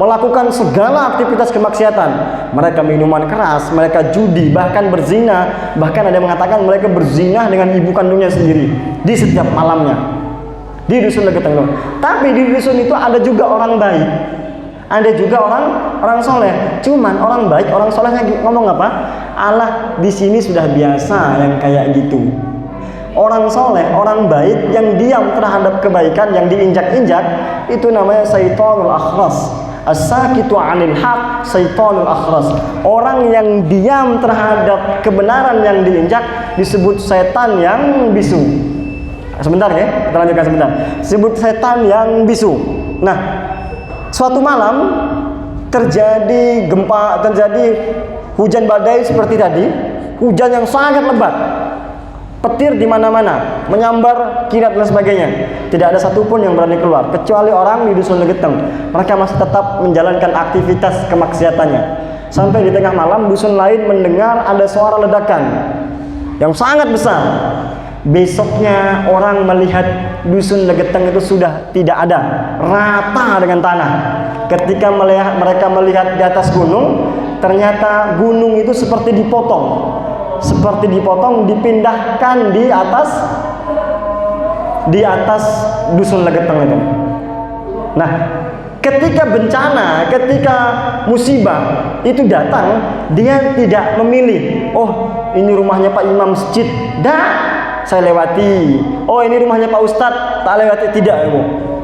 melakukan segala aktivitas kemaksiatan. Mereka minuman keras, mereka judi, bahkan berzina. Bahkan ada yang mengatakan mereka berzina dengan ibu kandungnya sendiri di setiap malamnya. di dusun Legeteng itu. Tapi di dusun itu ada juga orang baik, ada juga orang soleh. Cuman orang baik, orang solehnya ngomong apa? Allah di sini sudah biasa yang kayak gitu. Orang soleh, orang baik yang diam terhadap kebaikan yang diinjak-injak, itu namanya syaitonul akhras. As-sakitu 'anil haq syaitonul akhras. Orang yang diam terhadap kebenaran yang diinjak disebut setan yang bisu. Sebentar ya, kita lanjutkan sebentar. Sebut setan yang bisu. Nah, suatu malam terjadi gempa, terjadi hujan badai seperti tadi, hujan yang sangat lebat, petir di mana-mana, menyambar kilat dan sebagainya. Tidak ada satupun yang berani keluar, kecuali orang di dusun Legeteng. Mereka masih tetap menjalankan aktivitas kemaksiatannya. Sampai di tengah malam, dusun lain mendengar ada suara ledakan yang sangat besar. Besoknya orang melihat dusun Legeteng itu sudah tidak ada, rata dengan tanah. Ketika mereka melihat di atas gunung, ternyata gunung itu seperti dipotong, dipindahkan di atas dusun Legeteng itu. Nah, ketika bencana, ketika musibah itu datang, dia tidak memilih, oh ini rumahnya Pak Imam masjid, saya lewati. Oh ini rumahnya Pak Ustadz, tak lewati. Tidak, Ibu.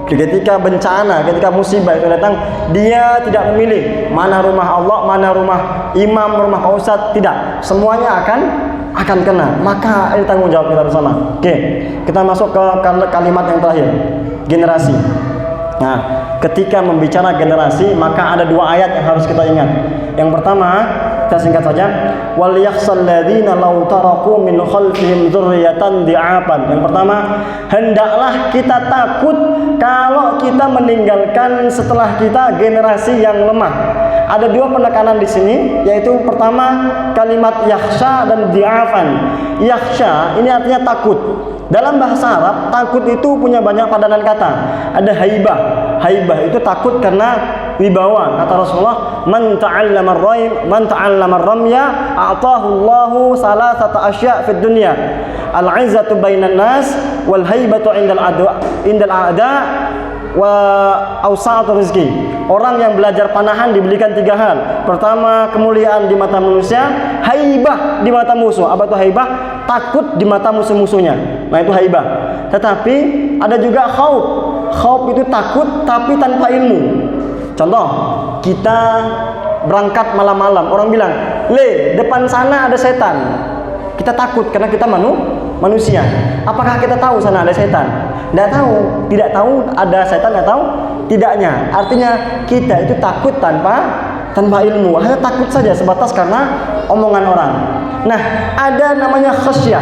Ketika bencana, ketika musibah itu datang, dia tidak memilih mana rumah Allah, mana rumah imam, rumah Pak Ustadz. Tidak, semuanya akan kena. Maka ini tanggung jawab kita bersama. Oke, kita masuk ke kalimat yang terakhir, generasi. Nah, ketika membicara generasi, maka ada dua ayat yang harus kita ingat. Yang pertama, kita singkat saja, wal yakhsal ladzina law taraku min khalfihim dzurriyyatan di'aban. Yang pertama, hendaklah kita takut kalau kita meninggalkan setelah kita generasi yang lemah. Ada dua penekanan di sini, yaitu pertama kalimat yakhsha dan di'afan. Yakhsha ini artinya takut. Dalam bahasa Arab, takut itu punya banyak padanan kata. Ada haibah. Haibah itu takut karena wibawa. Kata Rasulullah, man ta'allama ar-ramya a'tahu Allahu salasata asya' fid dunya. Al-'izzatu bainan nas wal haibatu 'indal a'da wa awsa'atu rizki. Orang yang belajar panahan diberikan tiga hal. Pertama, kemuliaan di mata manusia, haibah di mata musuh. Apa itu haibah? Takut di mata musuh-musuhnya. Nah, itu haibah. Tetapi ada juga khauf. Khauf itu takut tapi tanpa ilmu. Contoh, kita berangkat malam-malam, orang bilang, depan sana ada setan. Kita takut karena kita manusia. Apakah kita tahu sana ada setan? Tidak tahu. Tidak tahu ada setan atau tidaknya. Artinya kita itu takut tanpa ilmu. Hanya takut saja sebatas karena omongan orang. Nah, ada namanya khasyah.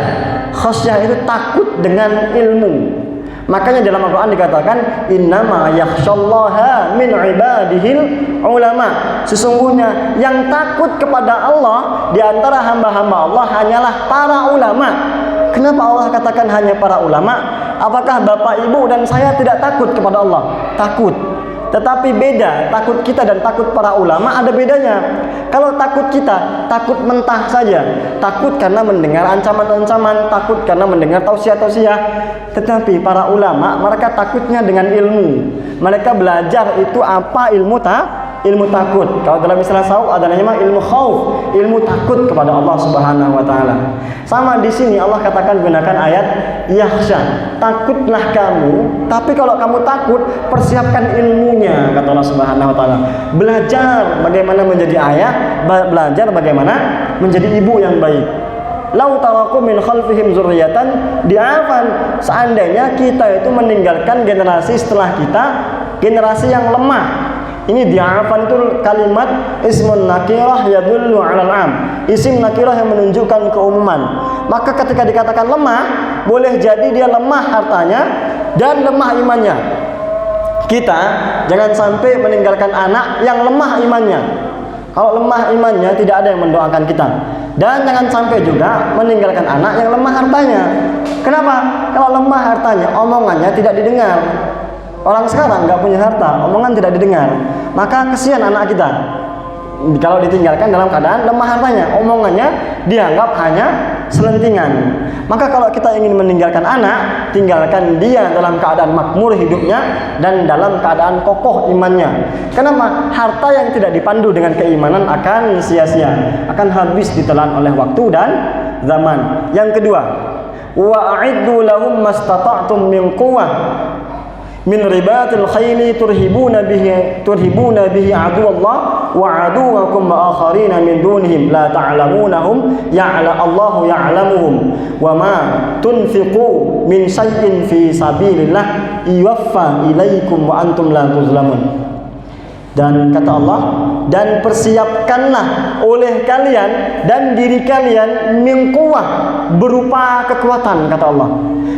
Khasyah itu takut dengan ilmu. Makanya dalam Al-Quran dikatakan, innama yakhshallaha min ibadihil ulama. Sesungguhnya yang takut kepada Allah di antara hamba-hamba Allah hanyalah para ulama. Kenapa Allah katakan hanya para ulama? Apakah Bapak, Ibu, dan saya tidak takut kepada Allah? Takut. Tetapi beda, takut kita dan takut para ulama ada bedanya. Kalau takut kita, takut mentah saja. Takut karena mendengar ancaman-ancaman, takut karena mendengar tausiah-tausiah. Tetapi para ulama, mereka takutnya dengan ilmu. Mereka belajar itu apa ilmu takut. Kalau dalam istilah tasawuf ada namanya ilmu khauf, ilmu takut kepada Allah Subhanahu wa taala. Sama di sini Allah katakan gunakan ayat yakhsha. Takutlah kamu, tapi kalau kamu takut, persiapkan ilmunya, kata Allah Subhanahu wa taala. Belajar bagaimana menjadi ayah, belajar bagaimana menjadi ibu yang baik. Lau taraku min khalfihim dzurriyyatan di'afan. Seandainya kita itu meninggalkan generasi setelah kita, generasi yang lemah. Ini di'afan itu kalimat ismun nakirah yadullu 'alal 'am. Isim nakirah yang menunjukkan keumuman. Maka ketika dikatakan lemah, boleh jadi dia lemah hartanya dan lemah imannya. Kita jangan sampai meninggalkan anak yang lemah imannya. Kalau lemah imannya, tidak ada yang mendoakan kita. Dan jangan sampai juga meninggalkan anak yang lemah hartanya. Kenapa? Kalau lemah hartanya, omongannya tidak didengar. Orang sekarang nggak punya harta, omongan tidak didengar. Maka kesian anak kita. Kalau ditinggalkan dalam keadaan lemah hartanya, omongannya dianggap hanya selentingan. Maka kalau kita ingin meninggalkan anak, tinggalkan dia dalam keadaan makmur hidupnya dan dalam keadaan kokoh imannya. Kenapa? Harta yang tidak dipandu dengan keimanan akan sia-sia, akan habis ditelan oleh waktu dan zaman. Yang kedua, wa'iddu lahum mastata'tum min quwwah min ribatil khayli turhibuna bihi aduwallah wa aduwakum wa akharina min dunihim la ta'lamunahum Allahu ya'lamuhum wa ma tunfiqu min syai'in fi sabilillah yuwaffa ilaikum wa antum la tuzlamun. Dan kata Allah, dan persiapkanlah oleh kalian dan diri kalian min quwwah, berupa kekuatan, kata Allah.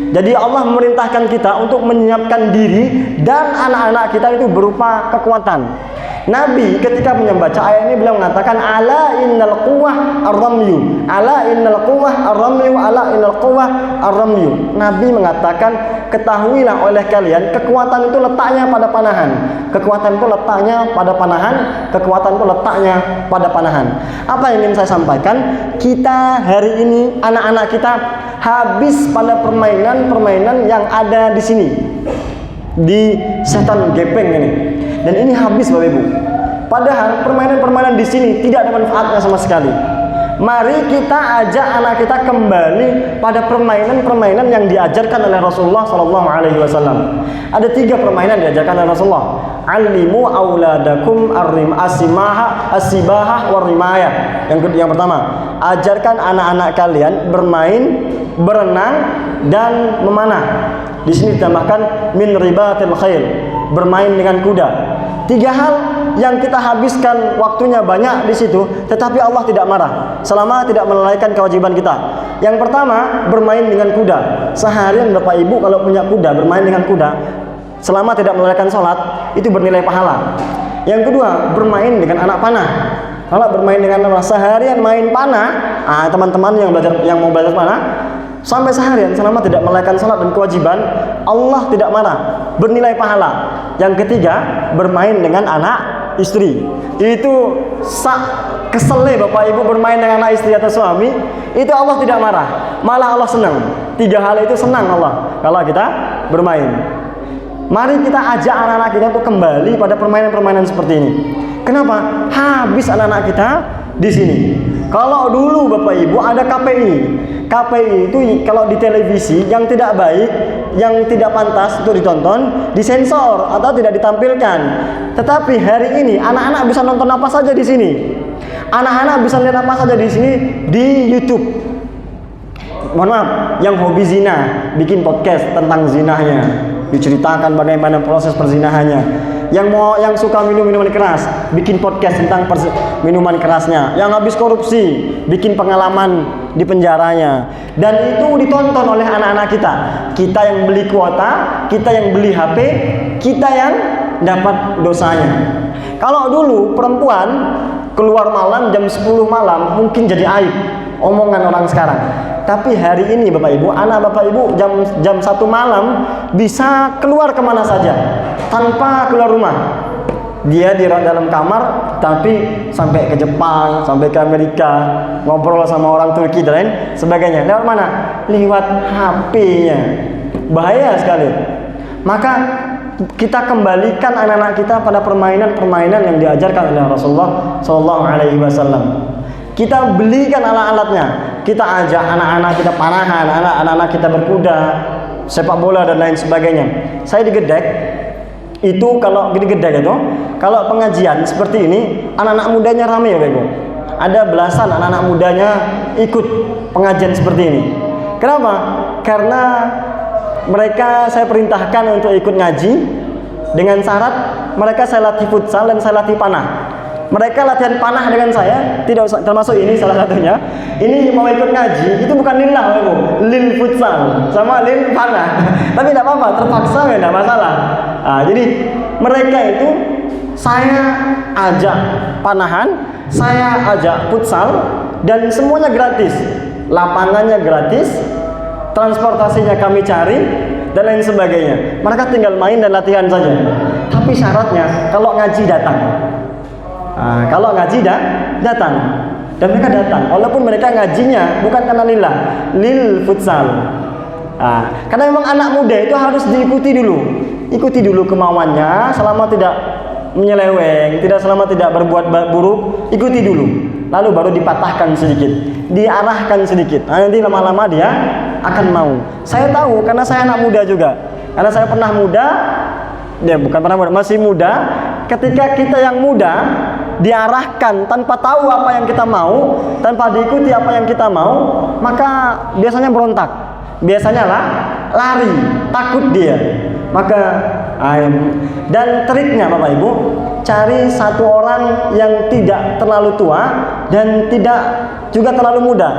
Jadi Allah memerintahkan kita untuk menyiapkan diri dan anak-anak kita itu berupa kekuatan. Nabi ketika membaca ayat ini beliau mengatakan ala innal quwwah ar-ramyu, ala innal quwwah ar-ramyu, ala innal quwwah ar-ramyu. Nabi mengatakan, ketahuilah oleh kalian, kekuatan itu letaknya pada panahan. Kekuatan itu letaknya pada panahan, kekuatan itu letaknya pada panahan. Apa yang ingin saya sampaikan? Kita hari ini, anak-anak kita habis pada permainan-permainan yang ada di sini, di setan gepeng ini. Dan ini habis, Bapak Ibu. Padahal permainan-permainan di sini tidak ada manfaatnya sama sekali. Mari kita ajak anak kita kembali pada permainan-permainan yang diajarkan oleh Rasulullah SAW. Ada 3 permainan diajarkan oleh Rasulullah. Alimu auladakum as-sibahah war-rimayah. Yang pertama, ajarkan anak-anak kalian bermain, berenang dan memanah. Di sini ditambahkan min ribatil khayl, bermain dengan kuda. 3 hal yang kita habiskan waktunya banyak di situ, tetapi Allah tidak marah selama tidak melalaikan kewajiban kita. Yang pertama, bermain dengan kuda. Seharian Bapak Ibu kalau punya kuda, bermain dengan kuda selama tidak melalaikan sholat, itu bernilai pahala. Yang kedua, bermain dengan anak panah. Kalau bermain dengan anak, seharian main panah, teman-teman yang mau belajar panah sampai seharian selama tidak melalaikan sholat dan kewajiban, Allah tidak marah, bernilai pahala. Yang ketiga, bermain dengan anak istri. Itu keselnya Bapak Ibu bermain dengan anak istri atau suami, itu Allah tidak marah, malah Allah senang. 3 hal itu senang Allah kalau kita bermain. Mari kita ajak anak-anak kita untuk kembali pada permainan-permainan seperti ini. Kenapa? Habis anak-anak kita di sini. Kalau dulu Bapak Ibu ada KPI. KPI itu kalau di televisi yang tidak baik, yang tidak pantas untuk ditonton, disensor atau tidak ditampilkan. Tetapi hari ini anak-anak bisa nonton apa saja di sini. Anak-anak bisa lihat apa saja di sini di YouTube. Mohon maaf, yang hobi zina bikin podcast tentang zinahnya, diceritakan bagaimana proses perzinahannya. Yang suka minum minuman keras, bikin podcast tentang minuman kerasnya. Yang habis korupsi, bikin pengalaman di penjaranya. Dan itu ditonton oleh anak-anak kita. Kita yang beli kuota, kita yang beli HP, kita yang dapat dosanya. Kalau dulu perempuan keluar malam jam 10 malam mungkin jadi aib omongan orang sekarang. Tapi hari ini Bapak Ibu, anak Bapak Ibu jam 1 malam bisa keluar kemana saja tanpa keluar rumah. Dia di dalam kamar, tapi sampai ke Jepang, sampai ke Amerika, ngobrol sama orang Turki dan lain sebagainya. Lewat mana? Lewat HP-nya. Bahaya sekali. Maka kita kembalikan anak-anak kita pada permainan-permainan yang diajarkan oleh Rasulullah SAW. Kita belikan alat-alatnya. Kita ajak anak-anak kita panahan, anak-anak kita berkuda, sepak bola dan lain sebagainya. Saya di Gedek itu, kalau di Gedek itu, kalau pengajian seperti ini, anak-anak mudanya ramai ya Ibu. Ada belasan anak-anak mudanya ikut pengajian seperti ini. Kenapa? Karena mereka saya perintahkan untuk ikut ngaji dengan syarat mereka saya latih futsal dan saya latih panah. Mereka latihan panah dengan saya, tidak usah, termasuk ini salah satunya. Ini mau ikut ngaji, itu bukan lillah, Ibu, lil futsal sama lil panah. Tapi tidak apa-apa, terpaksa ya, tidak masalah. Jadi mereka itu saya ajak panahan, saya ajak futsal, dan semuanya gratis. Lapangannya gratis, transportasinya kami cari, dan lain sebagainya. Mereka tinggal main dan latihan saja. Tapi syaratnya kalau ngaji datang. Kalau ngaji datang. Dan mereka datang, walaupun mereka ngajinya bukan karena lillah, lil futsal. Karena memang anak muda itu harus diikuti dulu. Ikuti dulu kemauannya, selama tidak menyeleweng, selama tidak berbuat buruk, ikuti dulu. Lalu baru dipatahkan sedikit, diarahkan sedikit. Nanti lama-lama dia akan mau. Saya tahu karena saya anak muda juga. Karena saya pernah muda, bukan pernah muda, masih muda. Ketika kita yang muda diarahkan tanpa tahu apa yang kita mau, tanpa diikuti apa yang kita mau, maka biasanya berontak, biasanya lari, takut dia. Maka dan triknya Bapak Ibu, cari satu orang yang tidak terlalu tua dan tidak juga terlalu muda,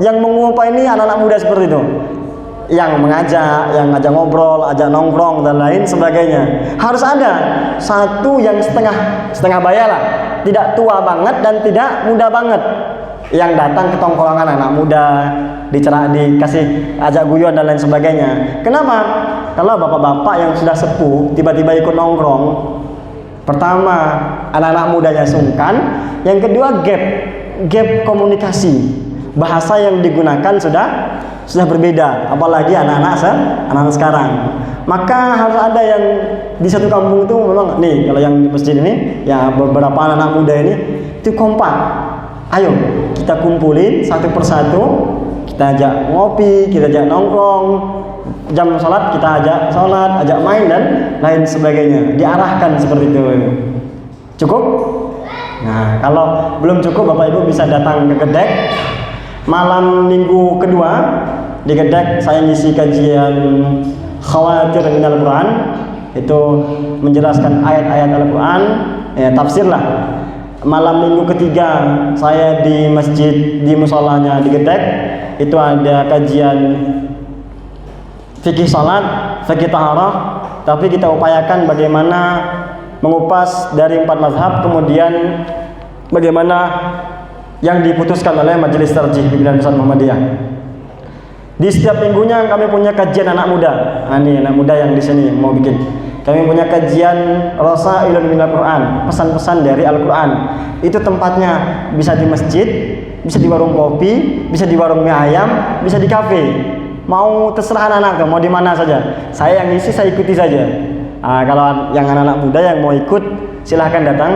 yang mengumpulkan ini anak-anak muda seperti itu, yang mengajak, yang ngajak ngobrol, ajak nongkrong dan lain sebagainya. Harus ada satu yang setengah baya lah, tidak tua banget dan tidak muda banget, yang datang ke tongkrongan anak muda, dikasih ajak guyon dan lain sebagainya. Kenapa? Kalau bapak-bapak yang sudah sepuh tiba-tiba ikut nongkrong, pertama anak-anak mudanya sungkan, yang kedua gap komunikasi, bahasa yang digunakan sudah berbeda, apalagi anak-anak sekarang. Maka harus ada yang di satu kampung itu memang nih, kalau yang di masjid ini ya beberapa anak-anak muda ini itu kompak. Ayo kita kumpulin satu persatu, kita ajak ngopi, kita ajak nongkrong, jam sholat kita ajak sholat, ajak main dan lain sebagainya. Diarahkan seperti itu. Cukup? Nah, kalau belum cukup Bapak Ibu bisa datang ke Gedek. Malam minggu kedua di Gedek saya ngisi kajian khawatir minal Quran, itu menjelaskan ayat-ayat Al-Quran, ya tafsir lah. Malam minggu ketiga saya di masjid, di musolanya di Gedek, itu ada kajian fikih salat, fikih taharah, tapi kita upayakan bagaimana mengupas dari 4 mazhab, kemudian bagaimana yang diputuskan oleh Majelis Tarjih Pimpinan Pusat Muhammadiyah. Di setiap minggunya kami punya kajian anak muda. Ini anak muda yang di sini mau bikin. Kami punya kajian Rasailun minal Quran, pesan-pesan dari Al-Quran. Itu tempatnya bisa di masjid, bisa di warung kopi, bisa di warung mie ayam, bisa di kafe. Mau terserah anak-anak, mau di mana saja. Saya yang isi, saya ikuti saja. Kalau yang anak-anak muda yang mau ikut, silahkan datang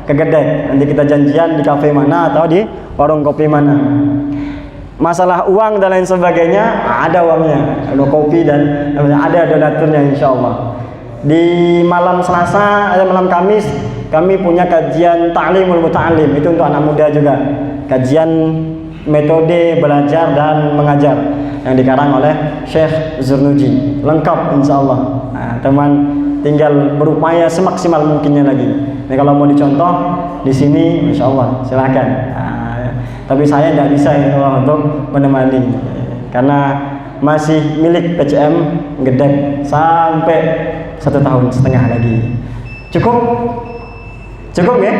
ke Gedek. Nanti kita janjian di kafe mana atau di warung kopi mana. Masalah uang dan lain sebagainya, ada uangnya, ada kopi dan ada donaturnya insya Allah. Di malam Selasa, malam Kamis kami punya kajian ta'limul muta'alim, itu untuk anak muda juga. Kajian metode belajar dan mengajar yang dikarang oleh Syekh Zurnuji, lengkap insya Allah. Teman tinggal berupaya semaksimal mungkinnya lagi. Kalau mau dicontoh di sini, insya Allah silakan. Tapi saya tidak bisa untuk menemani karena masih milik PCM Gedek sampai 1,5 tahun lagi. Cukup ya?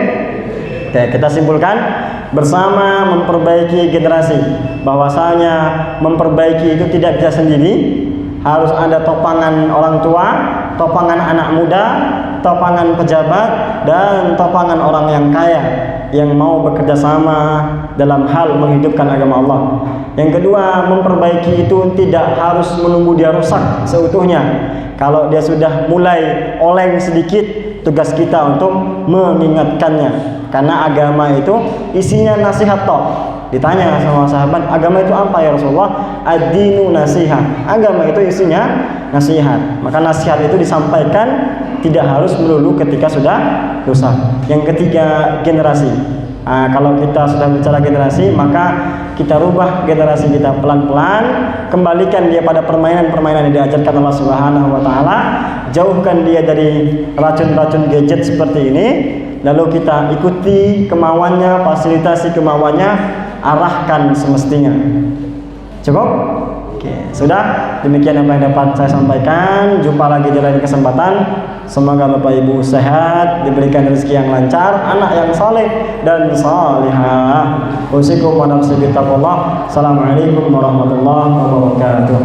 Oke, kita simpulkan bersama memperbaiki generasi, bahwasanya memperbaiki itu tidak bisa sendiri, harus ada topangan orang tua, topangan anak muda, topangan pejabat, dan topangan orang yang kaya yang mau bekerja sama dalam hal menghidupkan agama Allah. Yang kedua, memperbaiki itu tidak harus menunggu dia rusak seutuhnya. Kalau dia sudah mulai oleng sedikit, tugas kita untuk mengingatkannya. Karena agama itu isinya nasihat toh. Ditanya sama sahabat, agama itu apa ya Rasulullah? Ad-dinu nasihat. Agama itu isinya nasihat. Maka nasihat itu disampaikan tidak harus melulu ketika sudah rusak. Yang ketiga, generasi. Kalau kita sudah bicara generasi, maka kita rubah generasi kita pelan-pelan, kembalikan dia pada permainan-permainan yang diajarkan Allah Subhanahu wa taala, jauhkan dia dari racun-racun gadget seperti ini, lalu kita ikuti kemauannya, fasilitasi kemauannya, arahkan semestinya. Cukup? Oke, sudah demikian apa yang dapat saya sampaikan. Jumpa lagi di lain kesempatan. Semoga Bapak Ibu sehat, diberikan rezeki yang lancar, anak yang saleh dan salihah. Usikum wa nafsi bittaqullah. Assalamualaikum warahmatullahi wabarakatuh.